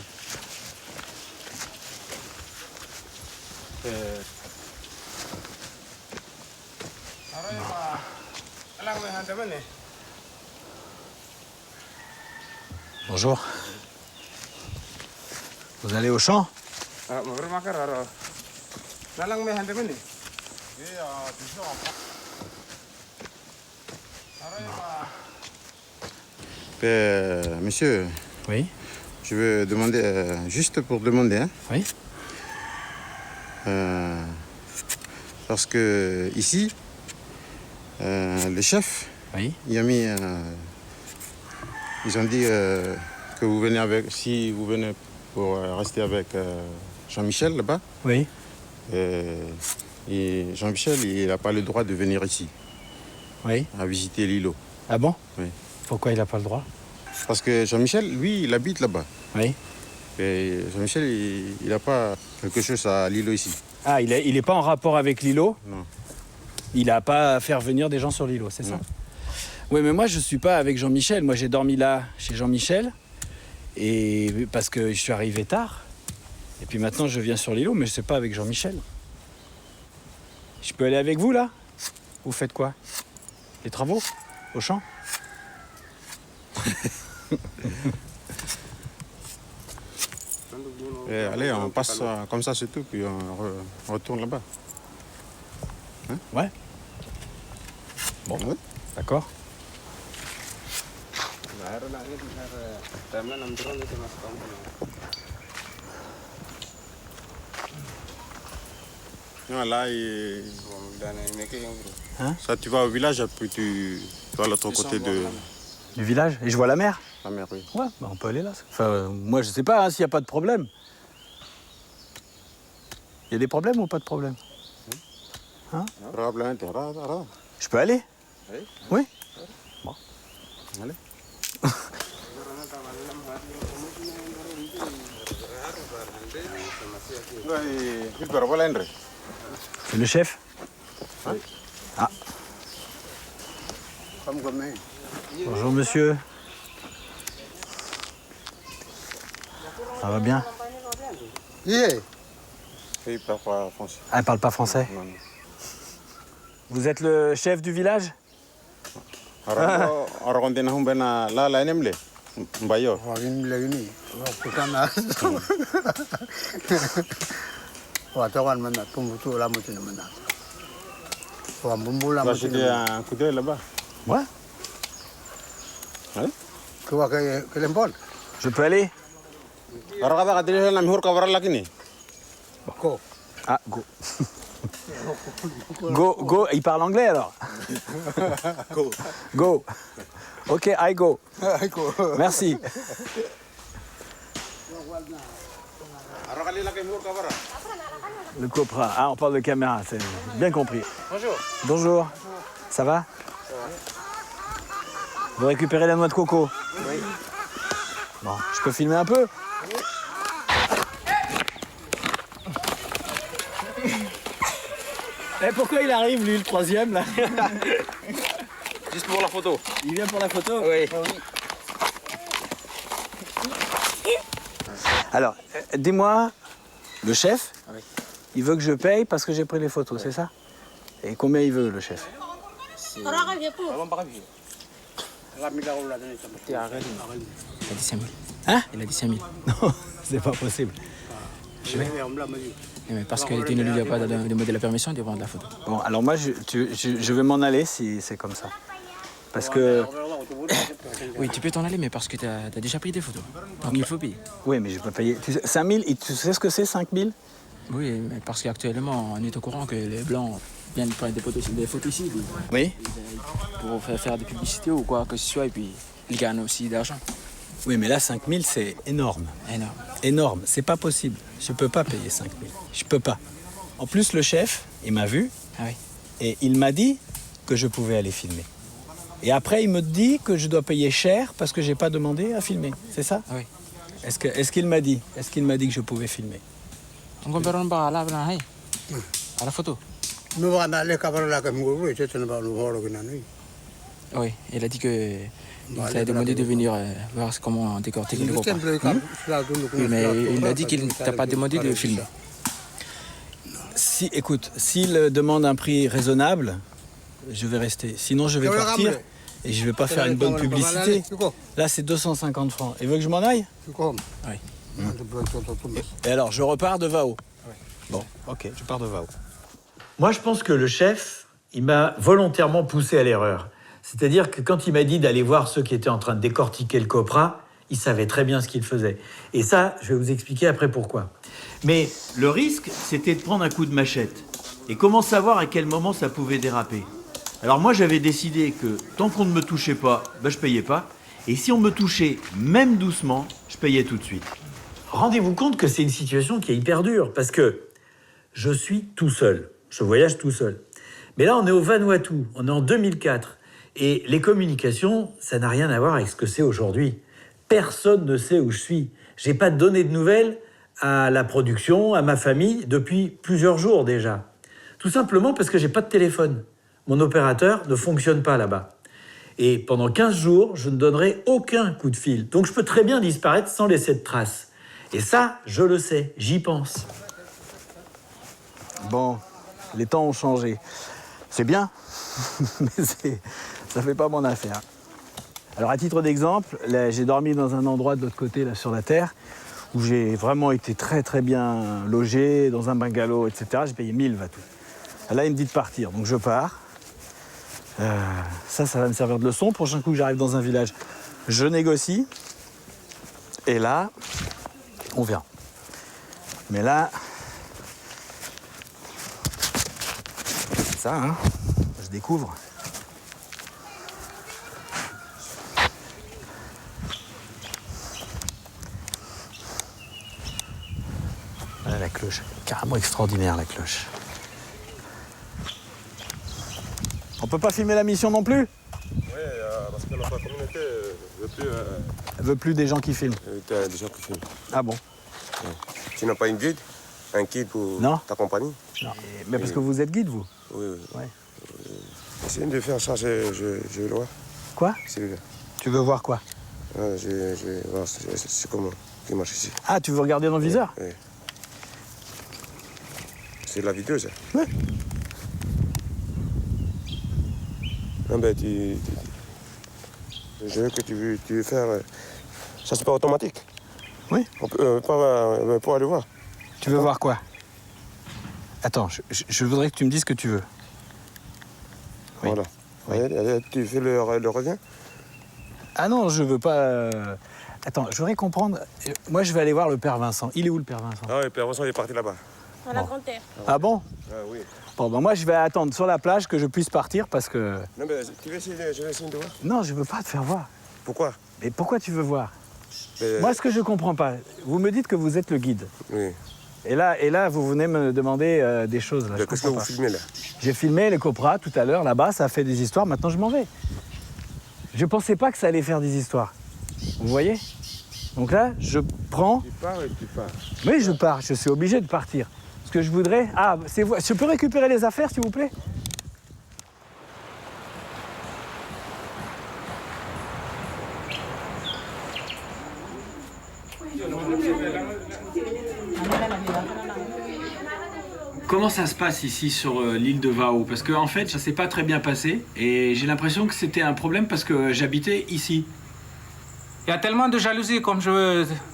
Bonjour. Vous allez au champ? Monsieur, Oui. je veux demander, juste pour demander, hein, Oui. parce que ici, le chef, Oui. il a mis, ils ont dit que vous venez avec, si vous venez pour rester avec Jean-Michel là-bas, Oui. et Jean-Michel, il n'a pas le droit de venir ici, Oui. à visiter l'îlot. Ah bon? Oui. Pourquoi il n'a pas le droit? Parce que Jean-Michel, lui, il habite là-bas. Oui. Et Jean-Michel, il n'a pas quelque chose à l'îlot ici. Ah, il est pas en rapport avec l'îlot? Non. Il n'a pas à faire venir des gens sur l'îlot, c'est ça? Non. Oui, mais moi, je suis pas avec Jean-Michel. Moi, j'ai dormi là, chez Jean-Michel, et parce que je suis arrivé tard. Et puis maintenant, je viens sur l'îlot, mais c'est pas avec Jean-Michel. Je peux aller avec vous, là? Vous faites quoi? Les travaux? Au champ? Et allez, on passe comme ça, c'est tout, puis on retourne là-bas. Ouais. Bon, Ouais. d'accord. Non, là, ça, tu vas au village, puis tu vas à l'autre côté de Du village? Et je vois la mer? la mer, oui. Ouais, bah on peut aller là. Enfin, moi, je sais pas hein, s'il n'y a pas de problème. Il y a des problèmes ou pas de problème? Je peux aller? Oui. Oui? Bon. Allez. C'est le chef? Ah. Bonjour monsieur. Ça va bien? Il parle pas français. Ah, elle parle pas français? Non, non. Vous êtes le chef du village? Va jeter un coup d'œil là-bas. Ouais. Ouais. Je peux aller? Ah, go. Go, il parle anglais alors? Go. Go. Ok, I go. Merci. Le copra. Ah, on parle de caméra, c'est bien compris. Bonjour. Bonjour. Ça va? Vous récupérez la noix de coco? Oui. Bon, je peux filmer un peu? Et pourquoi il arrive, lui, le troisième, là? Juste pour la photo. Il vient pour la photo? Oui. Alors, dis-moi, Le chef, il veut que je paye parce que j'ai pris les photos, c'est ça? Et combien il veut, le chef? On en revient pour. Il a dit 5 000. Hein? Il a dit 5 000. Non, c'est pas possible. Mais parce que tu ne lui as pas demandé la permission de prendre la photo. Bon, alors moi, je vais m'en aller si c'est comme ça. Parce que... Oui, tu peux t'en aller, mais parce que tu as déjà pris des photos. Donc il faut payer. Oui, mais je peux payer. 5 000, tu sais ce que c'est, 5 000? Oui, mais parce qu'actuellement, on est au courant que les Blancs viennent prendre des photos ici. Oui. Pour faire des publicités ou quoi que ce soit, et puis ils gagnent aussi d'argent. Oui, mais là, 5 000, c'est énorme. Énorme. Énorme, c'est pas possible. Je peux pas payer 5 000. Je peux pas. En plus, le chef, il m'a vu. Ah oui. Et il m'a dit que je pouvais aller filmer. Et après, il me dit que je dois payer cher parce que j'ai pas demandé à filmer. C'est ça? Oui. Est-ce qu'il m'a dit? Est-ce qu'il m'a dit que je pouvais filmer? On comprend pas à la photo. Oui, il a dit que il t'a demandé de venir voir comment décortiquer le repas. Oui, mais il a dit qu'il ne t'a pas demandé de filmer. Si, écoute, s'il demande un prix raisonnable, je vais rester. Sinon, je vais partir et je vais pas faire une bonne publicité. Là, c'est 250 francs. Il veut que je m'en aille? Oui. Et alors, je repars de Vao? Bon, ok, je pars de Vao. Moi, je pense que le chef, il m'a volontairement poussé à l'erreur. C'est-à-dire que quand il m'a dit d'aller voir ceux qui étaient en train de décortiquer le copra, il savait très bien ce qu'il faisait. Et ça, je vais vous expliquer après pourquoi. Mais le risque, c'était de prendre un coup de machette. Et comment savoir à quel moment ça pouvait déraper? Alors moi, j'avais décidé que tant qu'on ne me touchait pas, je payais pas. Et si on me touchait, même doucement, je payais tout de suite. Rendez-vous compte que c'est une situation qui est hyper dure, parce que je suis tout seul. Je voyage tout seul. Mais là, on est au Vanuatu, on est en 2004. Et les communications, ça n'a rien à voir avec ce que c'est aujourd'hui. Personne ne sait où je suis. J'ai pas donné de nouvelles à la production, à ma famille, depuis plusieurs jours déjà. Tout simplement parce que j'ai pas de téléphone. Mon opérateur ne fonctionne pas là-bas. Et pendant 15 jours, je ne donnerai aucun coup de fil. Donc je peux très bien disparaître sans laisser de traces. Et ça, je le sais, j'y pense. Bon, les temps ont changé. C'est bien, mais ça fait pas mon affaire. Alors à titre d'exemple, j'ai dormi dans un endroit de l'autre côté, là sur la terre, où j'ai vraiment été très très bien logé, dans un bungalow, etc. J'ai payé 1000 Vatou. Là, il me dit de partir, donc je pars. Ça va me servir de leçon. Prochain coup que j'arrive dans un village, je négocie. Et là, on verra. Mais là, c'est ça, hein, je découvre. Voilà la cloche, carrément extraordinaire la cloche. On peut pas filmer la mission non plus? Oui, parce que la communauté ne veut plus... Elle veut plus des gens qui filment. Des gens qui filment. Ah bon? Ouais. Tu n'as pas une guide? Un guide pour t'accompagner? Non. Mais parce que vous êtes guide, vous? Oui, oui. Ouais. Essayez de faire ça, je le vois. Quoi? Celui-là. Tu veux voir quoi? Je vais voir c'est comment qui marche ici. Ah, tu veux regarder dans le viseur? Oui. C'est de la vidéo, ça? Oui. Non, ben, je veux que tu veux faire... Ça, c'est pas automatique? Oui. On peut pas aller voir. Tu veux voir quoi? Attends, je voudrais que tu me dises ce que tu veux. Oui. Voilà. Oui. Allez, tu fais le revient? Ah non, je veux pas... Attends, je voudrais comprendre... Moi, je vais aller voir le père Vincent. Il est où, le père Vincent? Ah oui, le père Vincent, il est parti là-bas. À la Grande-Terre. Ah bon? Ah oui. Bon, ben moi, je vais attendre sur la plage que je puisse partir parce que... Non, mais tu veux essayer, je vais essayer de voir. Non, je veux pas te faire voir. Pourquoi? Mais pourquoi tu veux voir? Mais... Moi, ce que je comprends pas, vous me dites que vous êtes le guide. Oui. Et là, vous venez me demander des choses. Qu'est-ce que vous filmez, là? J'ai filmé les copras tout à l'heure, là-bas, ça a fait des histoires, maintenant je m'en vais. Je pensais pas que ça allait faire des histoires. Vous voyez? Donc là, je prends... Tu pars et tu pars. Oui, je pars, je suis obligé de partir. Ce que je voudrais... Ah, c'est vous. Je peux récupérer les affaires, s'il vous plaît? Comment ça se passe ici sur l'île de Wao? Parce qu'en fait, ça s'est pas très bien passé et j'ai l'impression que c'était un problème parce que j'habitais ici. Il y a tellement de jalousie, comme tu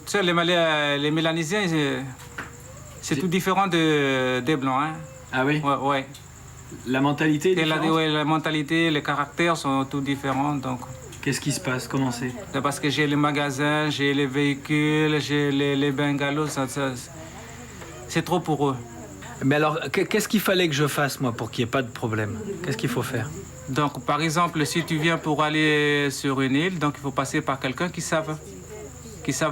sais, les Mélanésiens, c'est tout différent des Blancs. Hein. Ah oui? Ouais. La mentalité est différente? La mentalité, les caractères sont tout différents. Donc. Qu'est-ce qui se passe? Comment c'est? Parce que j'ai les magasins, j'ai les véhicules, j'ai les bungalows, c'est trop pour eux. Mais alors, qu'est-ce qu'il fallait que je fasse, moi, pour qu'il n'y ait pas de problème? Qu'est-ce qu'il faut faire? Donc, par exemple, si tu viens pour aller sur une île, donc il faut passer par quelqu'un qui savent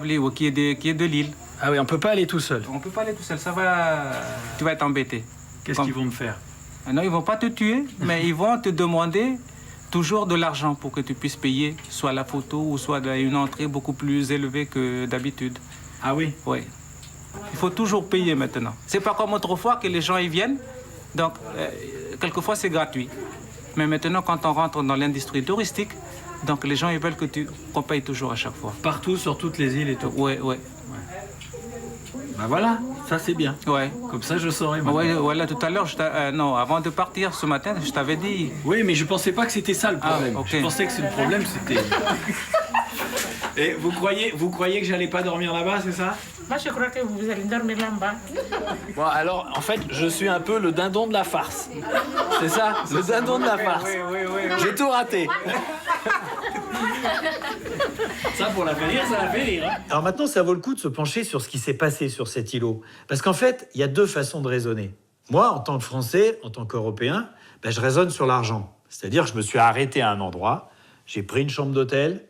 l'île ou qui est de l'île. Ah oui, on peut pas aller tout seul? On peut pas aller tout seul, tu vas être embêté. Qu'est-ce qu'ils vont me faire? Non, ils vont pas te tuer, mais ils vont te demander toujours de l'argent pour que tu puisses payer soit la photo ou soit une entrée beaucoup plus élevée que d'habitude. Ah oui? Oui. Il faut toujours payer maintenant. C'est pas comme autrefois que les gens y viennent, donc quelquefois c'est gratuit. Mais maintenant, quand on rentre dans l'industrie touristique, donc les gens ils veulent qu'on paye toujours à chaque fois. Partout, sur toutes les îles et tout? Oui. Ben voilà, ça c'est bien. Ouais. Comme ça je saurais. Oui, voilà, tout à l'heure, non, avant de partir ce matin, je t'avais dit. Oui, mais je pensais pas que c'était ça le problème. Ah, okay. Je pensais que le problème c'était. Et vous croyez que j'allais pas dormir là-bas, c'est ça? Moi, je crois que vous allez dormir là-bas. Bon, alors, en fait, je suis un peu le dindon de la farce. C'est ça? Le dindon de la farce. Oui. J'ai tout raté. Ça, pour la faire rire, ça la fait rire. Hein. Alors maintenant, ça vaut le coup de se pencher sur ce qui s'est passé sur cet îlot. Parce qu'en fait, il y a deux façons de raisonner. Moi, en tant que Français, en tant qu'Européen, je raisonne sur l'argent. C'est-à-dire que je me suis arrêté à un endroit, j'ai pris une chambre d'hôtel,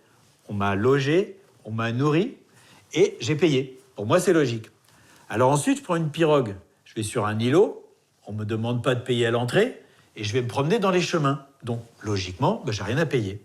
on m'a logé, on m'a nourri et j'ai payé. Pour moi, c'est logique. Alors ensuite, je prends une pirogue. Je vais sur un îlot, on ne me demande pas de payer à l'entrée et je vais me promener dans les chemins. Donc, logiquement, j'ai rien à payer.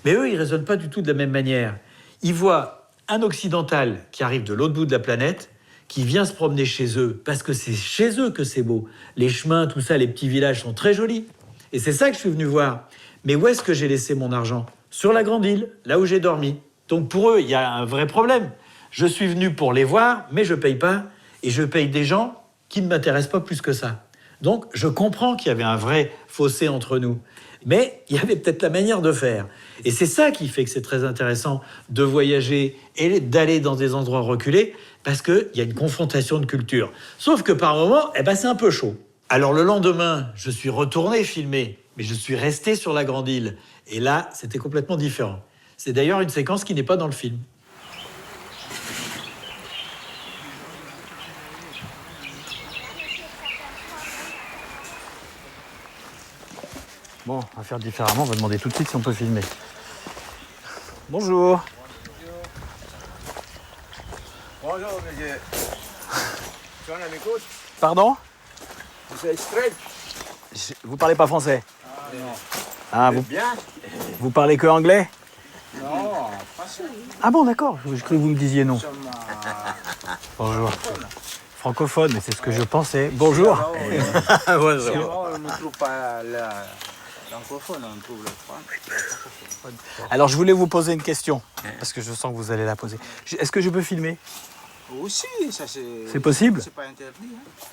Mais eux, ils ne raisonnent pas du tout de la même manière. Ils voient un occidental qui arrive de l'autre bout de la planète, qui vient se promener chez eux, parce que c'est chez eux que c'est beau. Les chemins, tout ça, les petits villages sont très jolis. Et c'est ça que je suis venu voir. Mais où est-ce que j'ai laissé mon argent? Sur la grande île, là où j'ai dormi. Donc pour eux, il y a un vrai problème. Je suis venu pour les voir, mais je ne paye pas. Et je paye des gens qui ne m'intéressent pas plus que ça. Donc je comprends qu'il y avait un vrai fossé entre nous. Mais il y avait peut-être la manière de faire. Et c'est ça qui fait que c'est très intéressant de voyager et d'aller dans des endroits reculés, parce qu'il y a une confrontation de cultures. Sauf que par moments, c'est un peu chaud. Alors le lendemain, je suis retourné filmer, mais je suis resté sur la grande île. Et là, c'était complètement différent. C'est d'ailleurs une séquence qui n'est pas dans le film. Bon, on va faire différemment, on va demander tout de suite si on peut filmer. Bonjour. Bonjour, monsieur. Tu en as m'écoute? Pardon? Vous êtes straight? Vous parlez pas français? Non. Ah, vous parlez que anglais? Non, français. Ah bon, d'accord, je croyais que vous me disiez non. Bonjour. Francophone, mais c'est ce que je pensais. Bonjour. On ne trouve pas l'anglophone, on trouve le français. Alors, je voulais vous poser une question, parce que je sens que vous allez la poser. Est-ce que je peux filmer? Aussi, ça c'est... C'est possible? C'est pas interdit. Hein.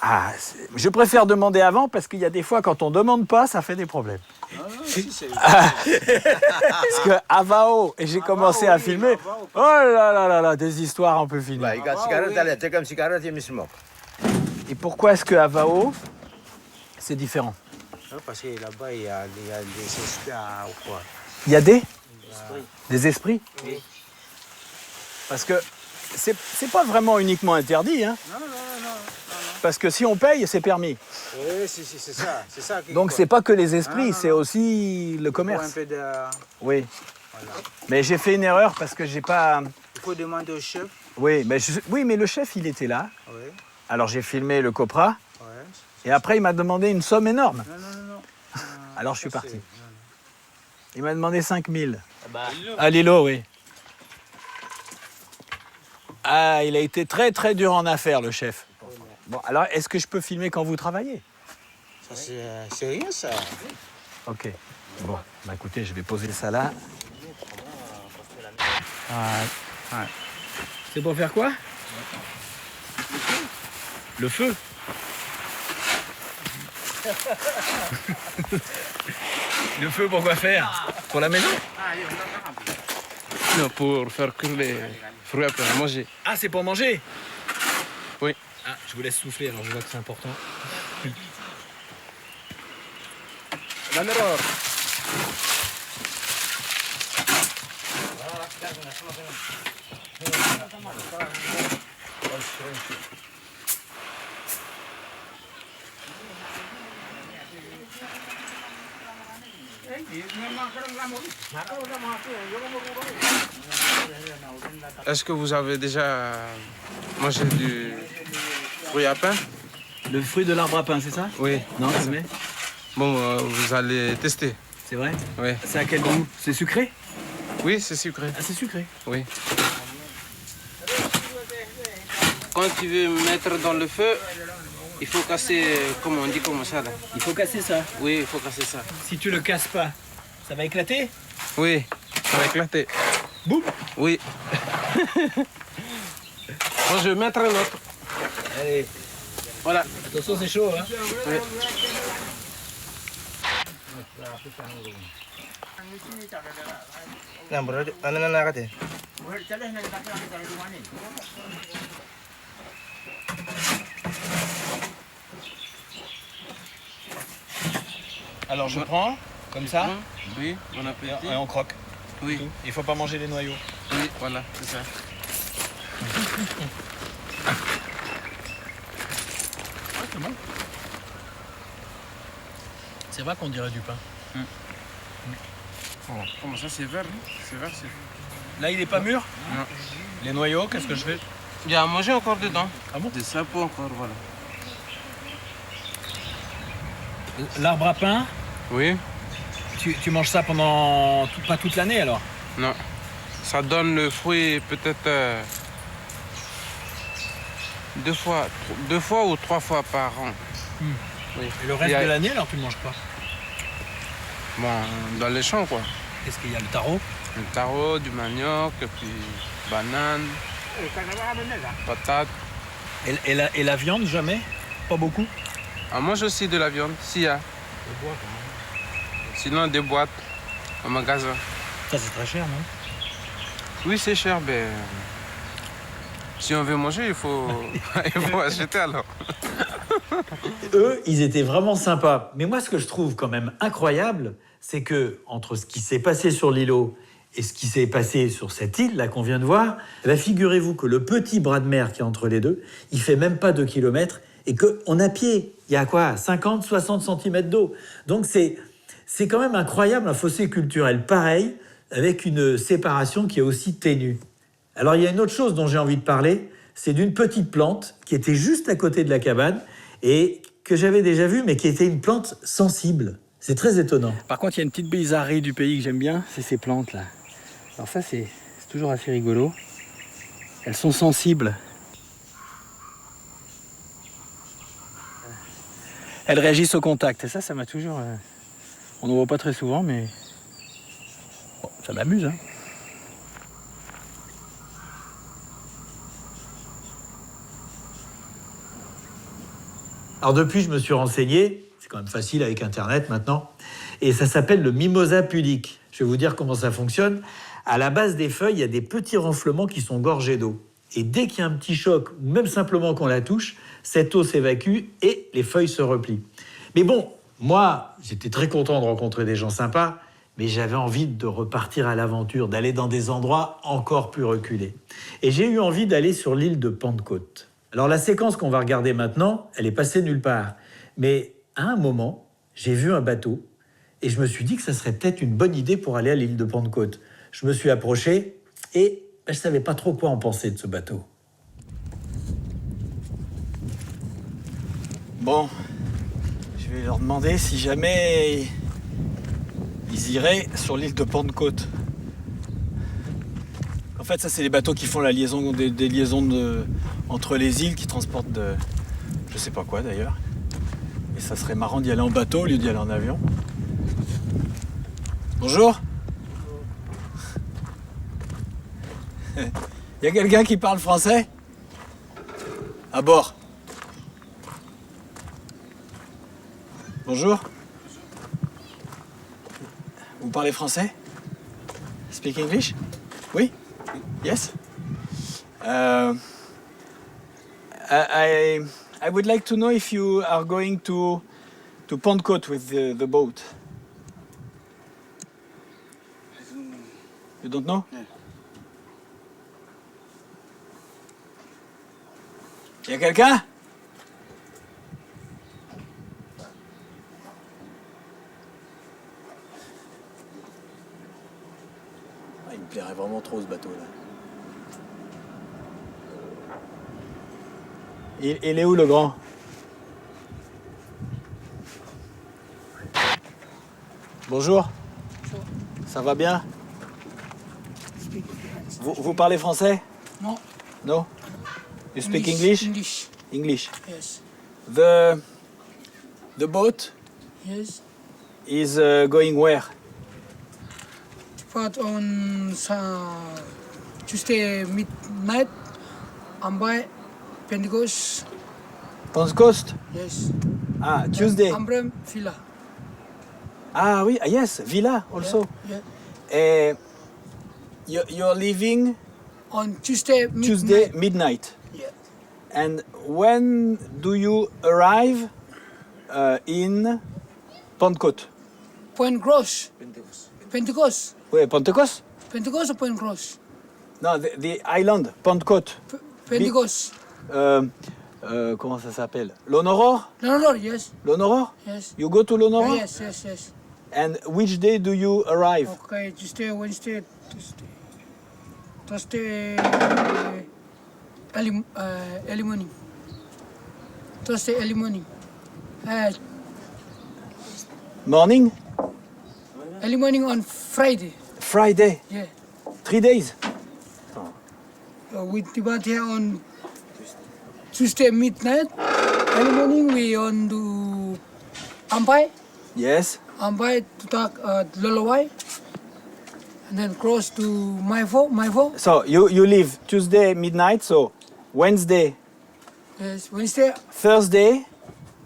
Ah, je préfère demander avant, parce qu'il y a des fois, quand on demande pas, ça fait des problèmes. Non, si, c'est... Parce qu'à Wao, et j'ai commencé à filmer, oh là là, des histoires un peu filmées. Et pourquoi est-ce qu'à Wao, c'est différent? Parce que là-bas, il y a des esprits ou quoi? Il y a des esprits? Oui. Parce que c'est pas vraiment uniquement interdit, hein? Non. Parce que si on paye, c'est permis. Oui, c'est ça. Donc c'est pas que les esprits, c'est aussi le commerce. Un peu de... Oui. Voilà. Mais j'ai fait une erreur parce que j'ai pas... Il faut demander au chef. Oui, mais le chef, il était là. Oui. Alors j'ai filmé le copra. Ouais. Et après, il m'a demandé une somme énorme. Non. Alors je suis parti. Il m'a demandé 5000. À l'îlot, oui. Ah, il a été très très dur en affaires, le chef. Bon, alors, est-ce que je peux filmer quand vous travaillez? Ça, c'est rien, ça. Ok. Bon, écoutez, je vais poser ça là. Ouais. C'est pour faire quoi? Le feu. Le feu, pourquoi faire? Pour la maison? Non, pour faire cuire les fruits après à manger. Ah, c'est pour manger? Oui. Ah, je vous laisse souffler, alors je vois que c'est important. Est-ce que vous avez déjà mangé du fruit à pain? Le fruit de l'arbre à pain, c'est ça? Oui. Non, jamais. Bon, vous allez tester. C'est vrai? Oui. C'est à quel goût? C'est sucré? Oui, c'est sucré. Ah, c'est sucré? Oui. Quand tu veux mettre dans le feu, il faut casser, comment on dit comme ça là? Il faut casser ça? Oui, il faut casser ça. Si tu le casses pas, ça va éclater? Oui, ça va éclater. Boum! Oui. Moi, je vais mettre un autre. Allez. Voilà. Attention, c'est chaud, hein? Oui. Alors je prends, comme ça. Oui, bon appétit. Et on croque. Oui. Il faut pas manger les noyaux. Oui, voilà, c'est ça. C'est bon. C'est vrai qu'on dirait du pain. Oh, comment ça, c'est vert, non? C'est vert, c'est vert. Là, il est pas mûr? Non. Les noyaux, qu'est-ce que je fais? Il y a à manger encore dedans. Ah bon? Des sapots encore, voilà. L'arbre à pain, Oui. tu manges ça pendant pas toute l'année alors? Non. Ça donne le fruit peut-être deux fois ou 3 fois par an. Oui. Et le reste de l'année alors tu ne manges pas? Bon, dans les champs quoi. Qu'est-ce qu'il y a? Le taro? Le taro, du manioc, et puis banane, patate. Et la viande, jamais? Pas beaucoup? On mange aussi de la viande, s'il y a. Sinon des boîtes au magasin. Ça c'est très cher, non? Oui, c'est cher, mais si on veut manger, il faut acheter alors. Eux, ils étaient vraiment sympas. Mais moi, ce que je trouve quand même incroyable, c'est que entre ce qui s'est passé sur l'îlot et ce qui s'est passé sur cette île là qu'on vient de voir, figurez-vous que le petit bras de mer qui est entre les deux, il fait même pas 2 kilomètres et qu'on a pied. Il y a quoi? 50, 60 cm d'eau. Donc c'est quand même incroyable, un fossé culturel pareil, avec une séparation qui est aussi ténue. Alors il y a une autre chose dont j'ai envie de parler, c'est d'une petite plante qui était juste à côté de la cabane et que j'avais déjà vue, mais qui était une plante sensible. C'est très étonnant. Par contre, il y a une petite bizarrerie du pays que j'aime bien, c'est ces plantes-là. Alors ça, c'est toujours assez rigolo. Elles sont sensibles. Elles réagissent au contact. Et ça m'a toujours... On ne voit pas très souvent, mais... Bon, ça m'amuse, hein. Alors depuis, je me suis renseigné, c'est quand même facile avec Internet maintenant, et ça s'appelle le mimosa pudique. Je vais vous dire comment ça fonctionne. À la base des feuilles, il y a des petits renflements qui sont gorgés d'eau. Et dès qu'il y a un petit choc, ou même simplement qu'on la touche, cette eau s'évacue et les feuilles se replient. Mais bon, moi, j'étais très content de rencontrer des gens sympas, mais j'avais envie de repartir à l'aventure, d'aller dans des endroits encore plus reculés. Et j'ai eu envie d'aller sur l'île de Pentecôte. Alors la séquence qu'on va regarder maintenant, elle est passée nulle part. Mais à un moment, j'ai vu un bateau et je me suis dit que ça serait peut-être une bonne idée pour aller à l'île de Pentecôte. Je me suis approché et je ne savais pas trop quoi en penser de ce bateau. Bon, je vais leur demander si jamais ils iraient sur l'île de Pentecôte. En fait, ça, c'est les bateaux qui font la liaison, des liaisons entre les îles, qui transportent de... je sais pas quoi, d'ailleurs. Et ça serait marrant d'y aller en bateau au lieu d'y aller en avion. Bonjour. Y a quelqu'un qui parle français? À bord. Bonjour. Vous parlez français? Speak English? Oui? Yes? I would like to know if you are going to Pentecôte with the boat. You don't know? Y a quelqu'un? Ah, il me plairait vraiment trop ce bateau-là. Il est où le grand? Bonjour. Ça va bien? Vous parlez français? Non. No? You speak English. English? English. Yes. The boat Yes. is going where? But on Tuesday midnight, by Pentecost. Pentecost? Yes. Ah, Tuesday. Ambrem Villa. Ah oui, yes, Villa also. Yeah. You're leaving On Tuesday midnight. Tuesday midnight. Yeah. And when do you arrive in Pentecôte? Point Gross. Pentecost. Oui, Pentecost? Pentecost or Point Gross? No, the island, Pentecôte. Pentecost. Comment ça s'appelle? L'Honoror? No, yes. L'Honoror? Yes. You go to l'Honoror? Yes. And which day do you arrive? Okay, Tuesday, Wednesday, Thursday, early morning. Thursday early morning. Morning? Early morning on Friday. Friday? Yeah. 3 days? We depart here on Tuesday midnight. Early morning we on to Ampai. Yes. Ampai to talk Lolowai. And then cross to Maivo. So you leave Tuesday midnight, so Wednesday, Yes, Wednesday, Thursday,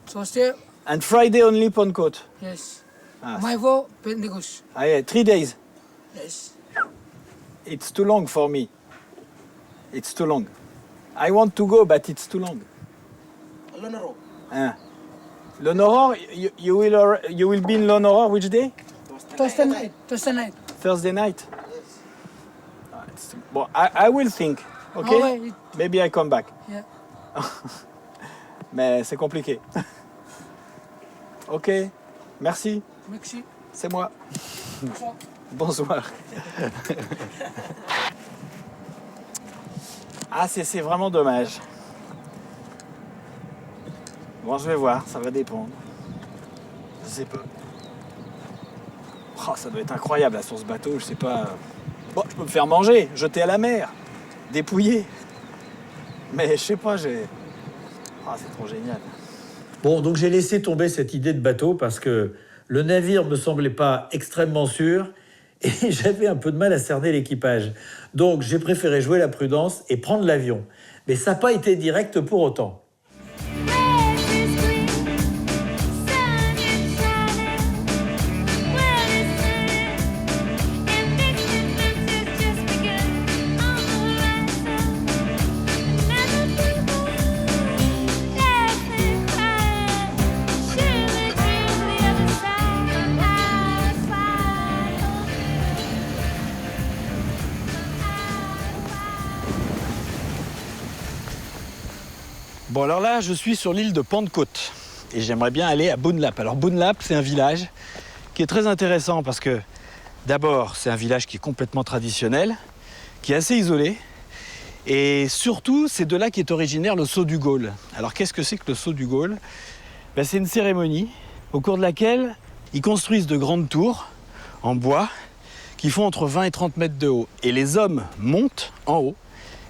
Thursday, and Friday only Pentecôte. yes. Ah. Maivo, Pentecost. Ah, yeah, 3 days. Yes. It's too long for me. It's too long. I want to go, but it's too long. L'Honoror. Ah. L'Honoror, you will be in l'Honoror which day? Thursday night. Thursday night? Ah, well, I will think, okay? Ouais. Maybe I come back. Yeah. Mais c'est compliqué. Ok, merci. Merci. C'est moi. Bonsoir. Bonsoir. Ah, c'est vraiment dommage. Bon, je vais voir, ça va dépendre. Je sais pas. Oh, ça doit être incroyable là sur ce bateau, je sais pas. Bon, je peux me faire manger, jeter à la mer, dépouiller. Mais je sais pas, Ah, c'est trop génial. Bon, donc j'ai laissé tomber cette idée de bateau parce que le navire me semblait pas extrêmement sûr et j'avais un peu de mal à cerner l'équipage. Donc j'ai préféré jouer la prudence et prendre l'avion. Mais ça n'a pas été direct pour autant. Bon, alors là, je suis sur l'île de Pentecôte et j'aimerais bien aller à Boonlap. Alors Boonlap, c'est un village qui est très intéressant parce que d'abord, c'est un village qui est complètement traditionnel, qui est assez isolé et surtout, c'est de là qu'est originaire le saut du Gaule. Alors qu'est-ce que c'est que le saut du Gaule? C'est une cérémonie au cours de laquelle ils construisent de grandes tours en bois qui font entre 20 et 30 mètres de haut. Et les hommes montent en haut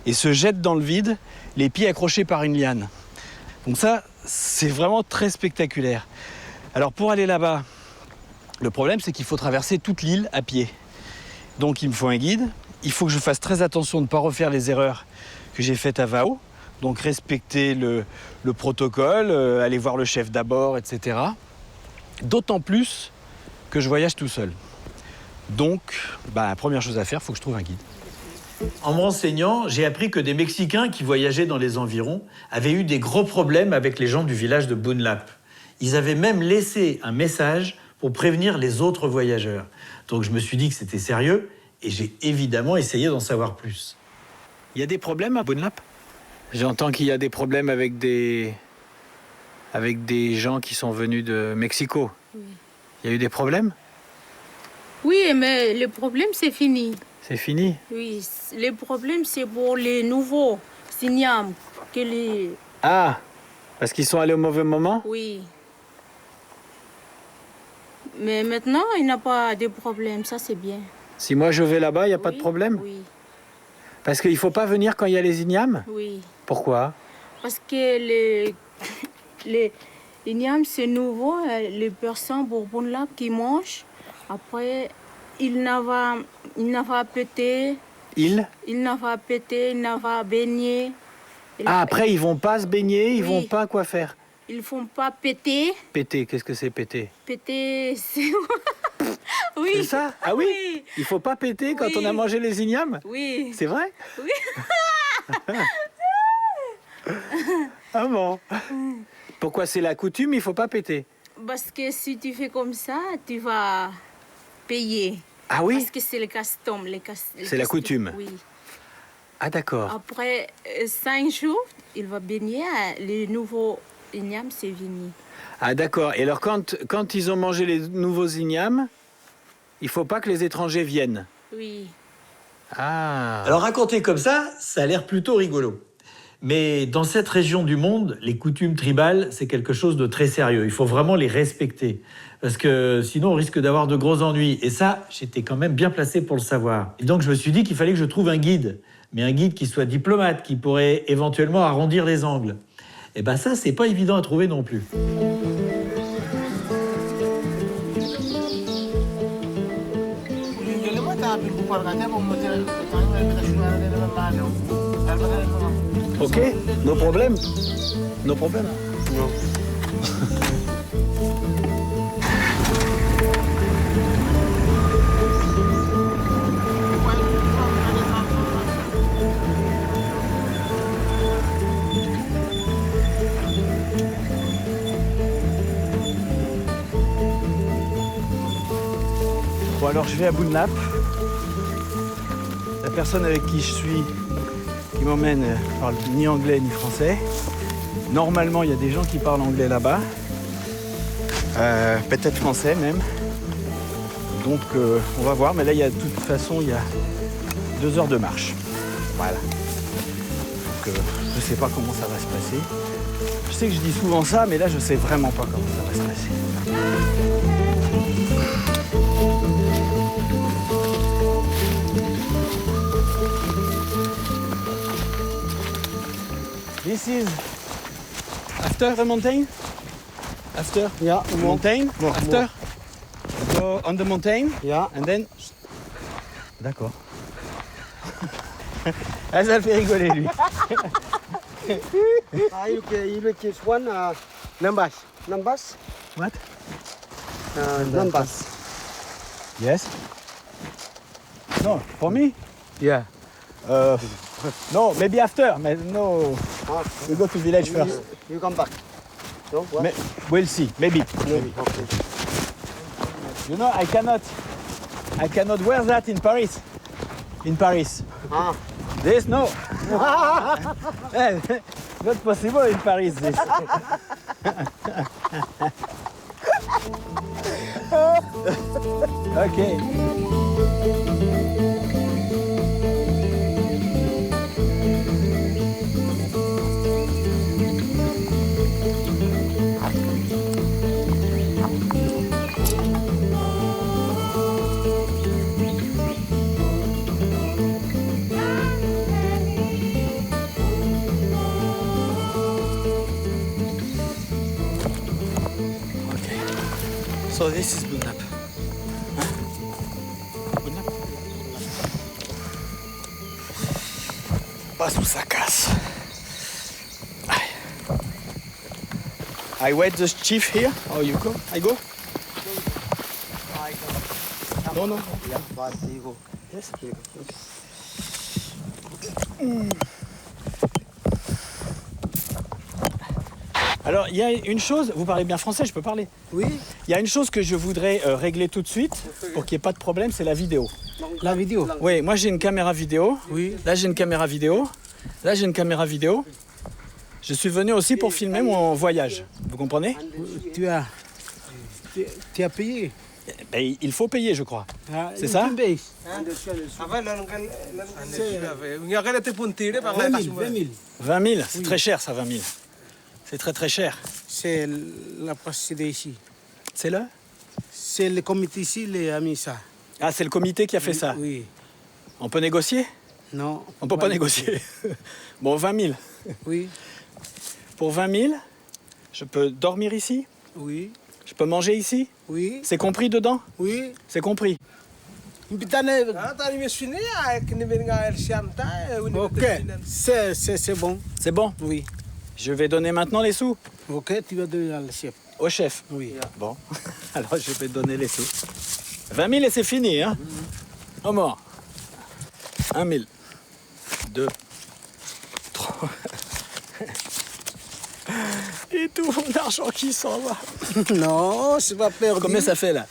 et se jettent dans le vide, les pieds accrochés par une liane. Donc ça, c'est vraiment très spectaculaire. Alors pour aller là-bas, le problème c'est qu'il faut traverser toute l'île à pied. Donc il me faut un guide, il faut que je fasse très attention de ne pas refaire les erreurs que j'ai faites à Vao. Donc respecter le protocole, aller voir le chef d'abord, etc. D'autant plus que je voyage tout seul. Donc, première chose à faire, il faut que je trouve un guide. En me renseignant, j'ai appris que des Mexicains qui voyageaient dans les environs avaient eu des gros problèmes avec les gens du village de Bunlap. Ils avaient même laissé un message pour prévenir les autres voyageurs. Donc je me suis dit que c'était sérieux et j'ai évidemment essayé d'en savoir plus. Il y a des problèmes à Bunlap? J'entends qu'il y a des problèmes avec des gens qui sont venus de Mexico. Oui. Il y a eu des problèmes? Oui, mais le problème, c'est fini. C'est fini? Oui, le problème, c'est pour les nouveaux Signam. Ah, parce qu'ils sont allés au mauvais moment? Oui. Mais maintenant, il n'y a pas de problème, ça c'est bien. Si moi je vais là-bas, il n'y a pas de problème? Oui. Parce qu'il ne faut pas venir quand il y a les ignames? Oui. Pourquoi? Parce que les ignames, c'est nouveau, les personnes Bourbon-là qui mangent. Après, il n'a pas pété. Il n'a pas pété, il n'a pas baigné. Après, ils vont pas se baigner, ils vont pas quoi faire? Ils font pas péter. Péter, qu'est-ce que c'est péter? Péter, c'est... Oui. C'est ça? Ah oui? Il faut pas péter quand on a mangé les ignames? Oui. C'est vrai? Oui. Ah bon? Pourquoi c'est la coutume, il faut pas péter? Parce que si tu fais comme ça, tu vas payer. Ah oui? Parce que c'est le custom. C'est la coutume? Oui. Ah d'accord. Après 5 jours, il va baigner. Les nouveaux ignames, c'est fini. Ah d'accord. Et alors quand ils ont mangé les nouveaux ignames, il faut pas que les étrangers viennent? Oui. Ah. Alors raconté comme ça a l'air plutôt rigolo. Mais dans cette région du monde, les coutumes tribales, c'est quelque chose de très sérieux. Il faut vraiment les respecter. Parce que sinon, on risque d'avoir de gros ennuis. Et ça, j'étais quand même bien placé pour le savoir. Et donc, je me suis dit qu'il fallait que je trouve un guide. Mais un guide qui soit diplomate, qui pourrait éventuellement arrondir les angles. Et ben ça, c'est pas évident à trouver non plus. Ok, no problème. No problème. Non. Bon alors je vais à Bunlap. La personne avec qui je suis, qui m'emmène, parle ni anglais ni français. Normalement il y a des gens qui parlent anglais là-bas. Peut-être français même. Donc on va voir, mais là il y a de toute façon il y a 2 heures de marche. Voilà. Donc je sais pas comment ça va se passer. Je sais que je dis souvent ça, mais là je sais vraiment pas comment ça va se passer. This is after the mountain? After? Yeah, mountain? More. After? Go on the mountain? Yeah. And then... D'accord. Ah, ça le fait rigoler, lui. You look this one, numbers. Numbers? What? Numbers. Yes? No, for me? Yeah. No, maybe after. No, we go to village first. You come back. No, what? We'll see, maybe. Maybe. Okay. You know, I cannot wear that in Paris. In Paris. Ah. This, no. Not possible in Paris, this. Okay. So this is Bunlap. Bunlap. Pas sous sa casse. I wait the chief here. Oh, you go? I go? Non, non. Alors, il y a une chose, vous parlez bien français, je peux parler? Oui. Il y a une chose que je voudrais régler tout de suite pour qu'il n'y ait pas de problème, c'est la vidéo. La vidéo? Oui, moi j'ai une caméra vidéo. Oui. Là j'ai une caméra vidéo. Là j'ai une caméra vidéo. Je suis venu aussi pour filmer mon voyage. Vous comprenez? Tu as payé? Ben, il faut payer, je crois. C'est ça? 20 000, c'est très cher ça, 20 000. C'est très très cher. C'est la procédure ici. C'est là? C'est le comité ici, les amis ça. Ah, c'est le comité qui a fait ça? Oui. On peut négocier? Non. On peut pas négocier. Bon, 20 000. Oui. Pour 20 000, je peux dormir ici? Oui. Je peux manger ici? Oui. C'est compris dedans? Oui. C'est compris. Ok, c'est bon. C'est bon? Oui. Je vais donner maintenant les sous. Ok, tu vas donner au chef. Au chef? Oui. Bon, alors je vais donner les sous. 20 000 et c'est fini, hein? Au mort. 1 000. 2. 3. Et tout mon argent qui s'en va. Non, c'est pas perdu. Combien ça fait là?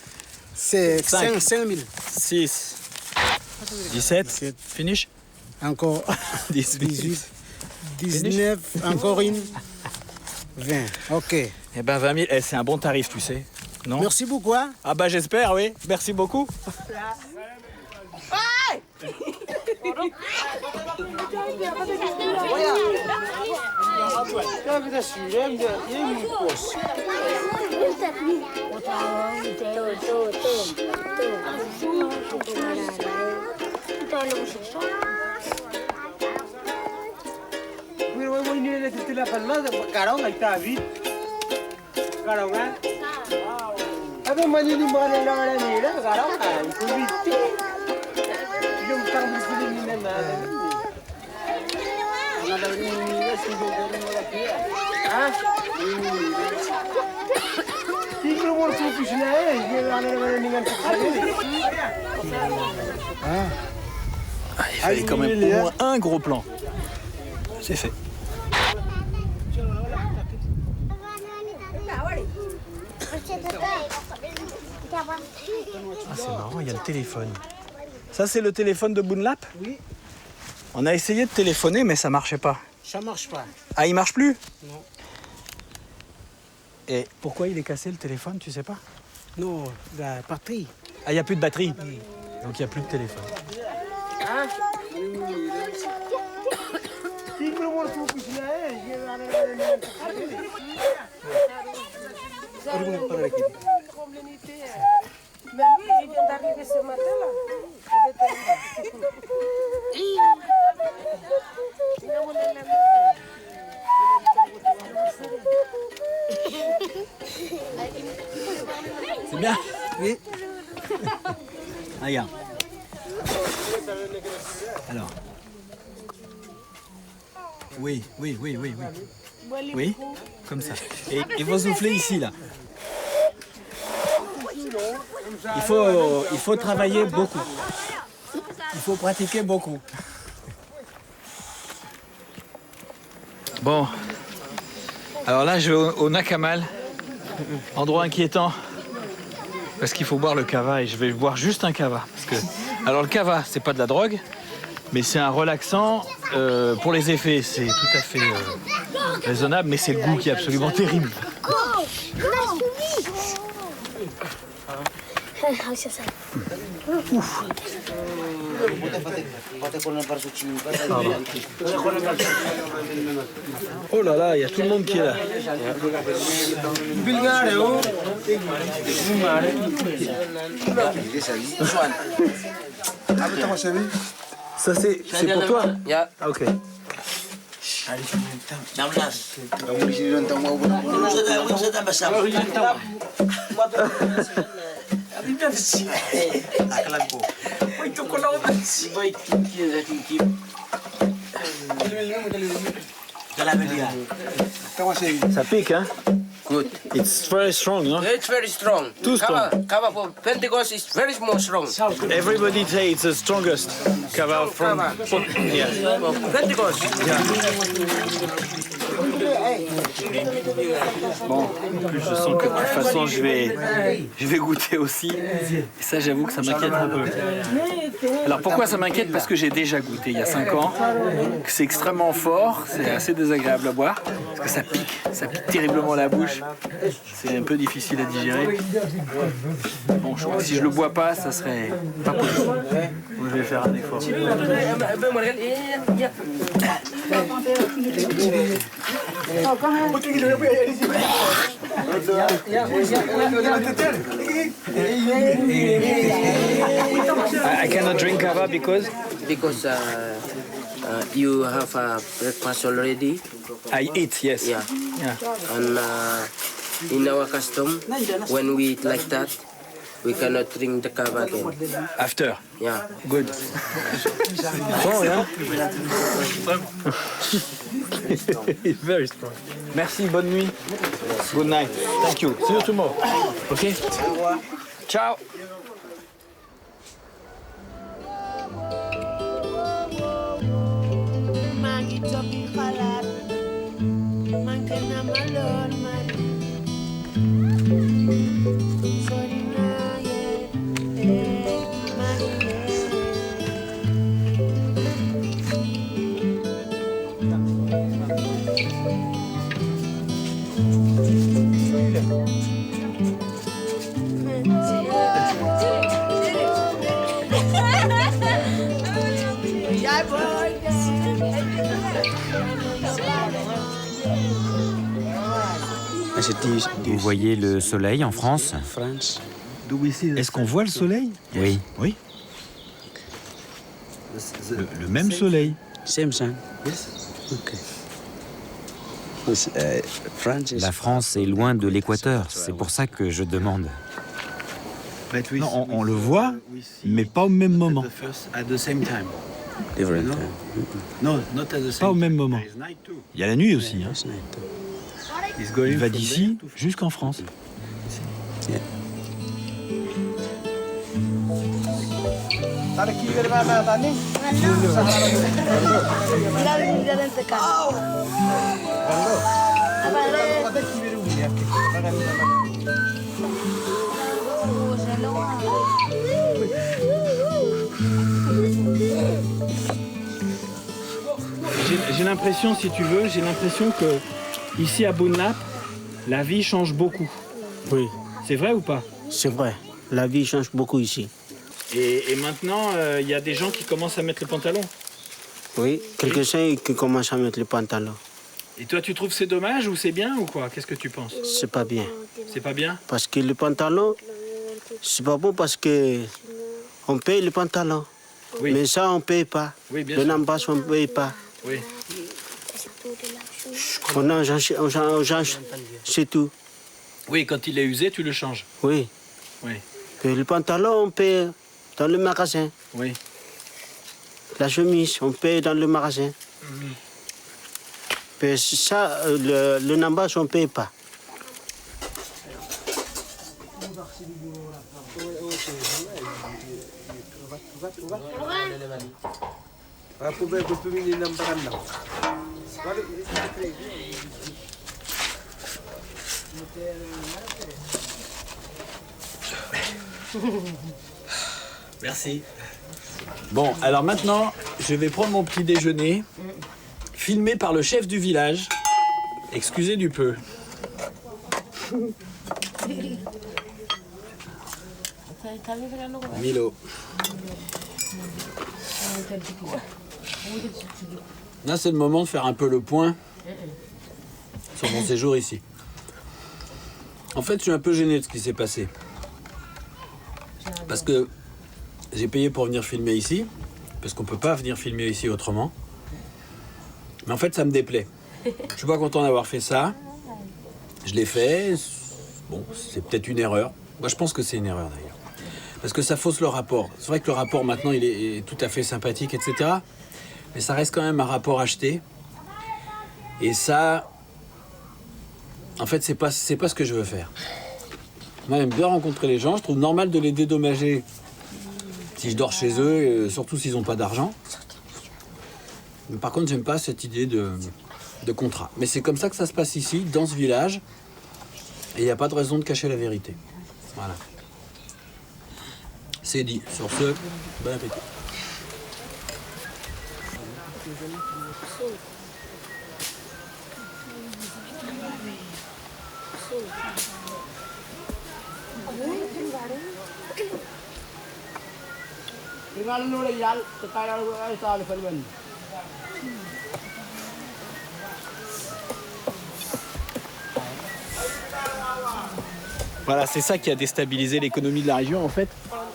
C'est 5 000. 6. 17. Finish? Encore 18. 19. Encore une. 20. Ok. Eh ben 20 000, c'est un bon tarif, tu sais. Non? Merci beaucoup. Hein? Ah bah j'espère, oui. Merci beaucoup. Il fallait quand même au moins un gros plan. C'est fait. Ah, c'est marrant, il y a le téléphone. Ça, c'est le téléphone de Bounlap? Oui. On a essayé de téléphoner, mais ça marchait pas. Ça marche pas. Ah, il marche plus? Non. Et pourquoi il est cassé le téléphone, tu sais pas? Non, la batterie. Ah, il n'y a plus de batterie? Donc il n'y a plus de téléphone. Il vient d'arriver ce matin-là. C'est bien? Oui. Regarde. Alors. Oui, oui, oui, oui, oui. Oui, comme ça. Et il faut souffler ici, là. Il faut travailler beaucoup. Il faut pratiquer beaucoup. Bon. Alors là, je vais au Nakamal. Endroit inquiétant. Parce qu'il faut boire le kava et je vais boire juste un kava. Parce que... Alors le kava, c'est pas de la drogue, mais c'est un relaxant pour les effets. C'est tout à fait raisonnable, mais c'est le goût qui est absolument terrible. Ouf. Oh là là, il y a tout le monde qui est là. Ça c'est pour toi? Ah, ok. Ça pique, hein? Good. It's very strong, no? It's very strong. Too strong. Kava for Pentecost is very more strong. Everybody say it's the strongest kava from yeah. Pentecost. Bon, en plus je sens que de toute façon je vais goûter aussi. Et ça j'avoue que ça m'inquiète un peu. Alors pourquoi ça m'inquiète? Parce que j'ai déjà goûté il y a 5 ans, que c'est extrêmement fort, c'est assez désagréable à boire, parce que ça pique terriblement la bouche. C'est un peu difficile à digérer. Bon, je crois que si je le bois pas, ça serait pas possible. Donc je vais faire un effort. I cannot drink kava because you have a breakfast already. I eat, yes. Yeah. And in our custom, when we eat like that, we cannot drink the kava again. After? Yeah. Good. Bon, hein? It's very strong. Merci, bonne nuit. Good night. Thank you. See you tomorrow. Okay? Ciao. Vous voyez le soleil en France? Est-ce qu'on voit le soleil? Oui. Oui. Le même soleil. La France est loin de l'équateur, c'est pour ça que je demande. Non, on le voit, mais pas au même moment. Pas au même moment. Il y a la nuit aussi. Hein. Il va d'ici jusqu'en France. J'ai l'impression, si tu veux, que ici à Bonap, la vie change beaucoup. Oui. C'est vrai ou pas? C'est vrai. La vie change beaucoup ici. Et maintenant, il y a des gens qui commencent à mettre le pantalon. Oui, quelques-uns qui commencent à mettre le pantalon. Et toi, tu trouves que c'est dommage ou c'est bien ou quoi? Qu'est-ce que tu penses? C'est pas bien. C'est pas bien? Parce que le pantalon, c'est pas bon parce que on paye le pantalon. Oui. Mais ça, on paye pas. Oui, bien le sûr. nambasse, on paye pas. Oui. On change, c'est tout. Oui, quand il est usé, tu le changes. Oui. Oui. Et le pantalon, on paye dans le magasin. Oui. La chemise, on paye dans le magasin. Mais ça, le nambasse, on paye pas. Merci. Bon, alors maintenant, je vais prendre mon petit déjeuner, filmé par le chef du village. Excusez du peu. Milo. Là, c'est le moment de faire un peu le point sur mon séjour ici. En fait, je suis un peu gêné de ce qui s'est passé. Parce que j'ai payé pour venir filmer ici, parce qu'on peut pas venir filmer ici autrement. Mais en fait, ça me déplaît. Je suis pas content d'avoir fait ça. Je l'ai fait. Bon, c'est peut-être une erreur. Moi, je pense que c'est une erreur d'ailleurs. Parce que ça fausse le rapport. C'est vrai que le rapport maintenant, il est tout à fait sympathique, etc. Mais ça reste quand même un rapport acheté. Et ça, En fait, c'est pas ce que je veux faire. Moi, j'aime bien rencontrer les gens. Je trouve normal de les dédommager si je dors chez eux, surtout s'ils n'ont pas d'argent. Mais par contre, j'aime pas cette idée de contrat. Mais c'est comme ça que ça se passe ici, dans ce village. Et il n'y a pas de raison de cacher la vérité. Voilà. C'est dit. Sur ce, bon appétit. Voilà, c'est ça qui a déstabilisé l'économie de la région en fait.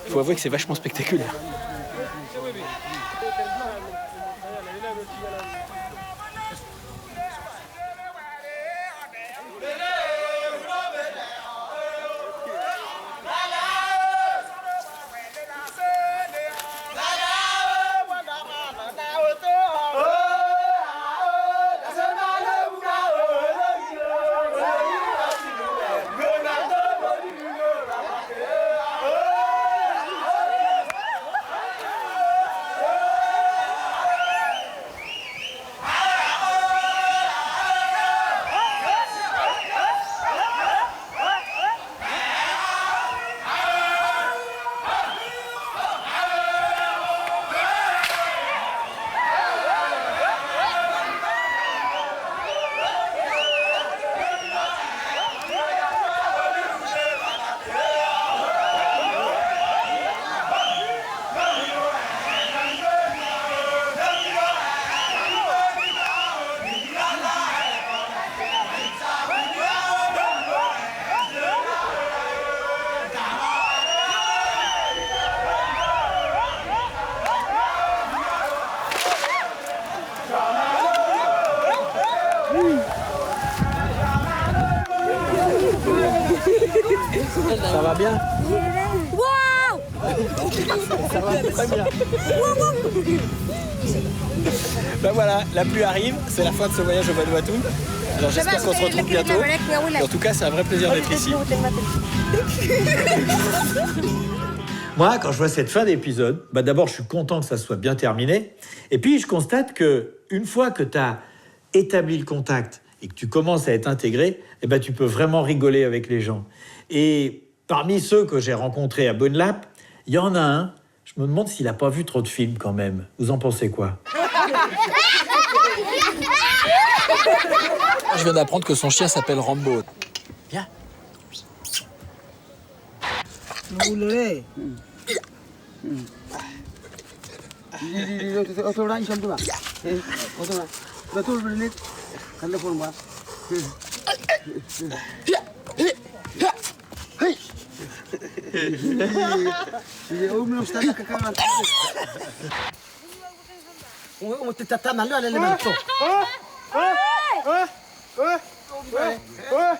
Il faut avouer que c'est vachement spectaculaire. Ça va bien? Wow! Ça va très bien. Ben voilà, la pluie arrive, c'est la fin de ce voyage au Vanuatu. Alors j'espère qu'on se retrouve bientôt. Et en tout cas, c'est un vrai plaisir d'être ici. Moi, quand je vois cette fin d'épisode, bah d'abord, je suis content que ça soit bien terminé. Et puis, je constate que une fois que tu as établi le contact et que tu commences à être intégré, eh ben, tu peux vraiment rigoler avec les gens. Et parmi ceux que j'ai rencontrés à Bonne Lappe, il y en a un, je me demande s'il n'a pas vu trop de films quand même. Vous en pensez quoi? Je viens d'apprendre que son chien s'appelle Rambo. Viens.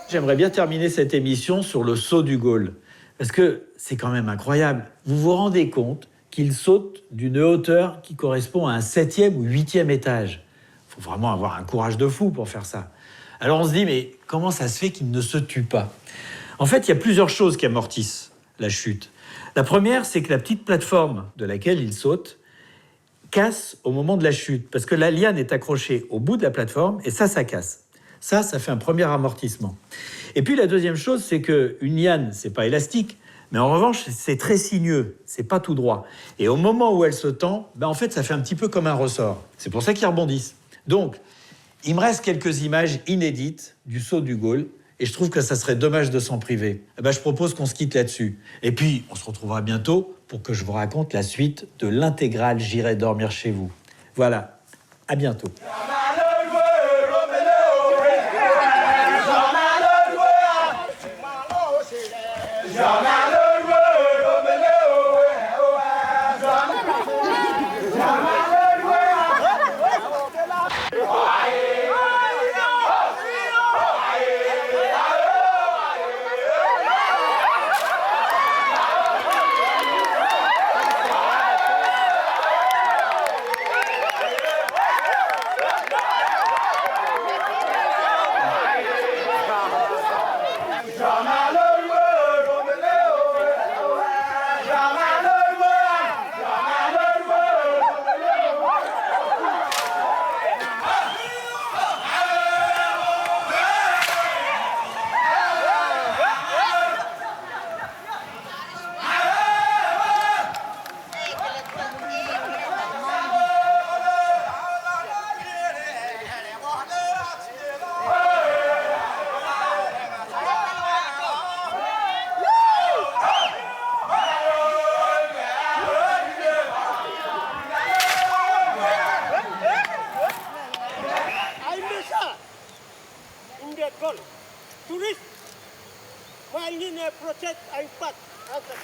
J'aimerais bien terminer cette émission sur le saut du Gaulle. Parce que c'est quand même incroyable. Vous vous rendez compte qu'il saute d'une hauteur qui correspond à un 7e ou 8e étage. Il faut vraiment avoir un courage de fou pour faire ça. Alors on se dit, mais comment ça se fait qu'il ne se tue pas? En fait, il y a plusieurs choses qui amortissent la chute. La première, c'est que la petite plateforme de laquelle il saute casse au moment de la chute, parce que la liane est accrochée au bout de la plateforme, et ça casse. Ça fait un premier amortissement. Et puis la deuxième chose, c'est qu'une liane, c'est pas élastique, mais en revanche, c'est très sinueux, c'est pas tout droit. Et au moment où elle se tend, en fait, ça fait un petit peu comme un ressort. C'est pour ça qu'ils rebondissent. Donc, il me reste quelques images inédites du saut du Gaulle, et je trouve que ça serait dommage de s'en priver. Je propose qu'on se quitte là-dessus. Et puis, on se retrouvera bientôt pour que je vous raconte la suite de l'intégrale J'irai dormir chez vous. Voilà, à bientôt. Turis, main ini proses 4 angka.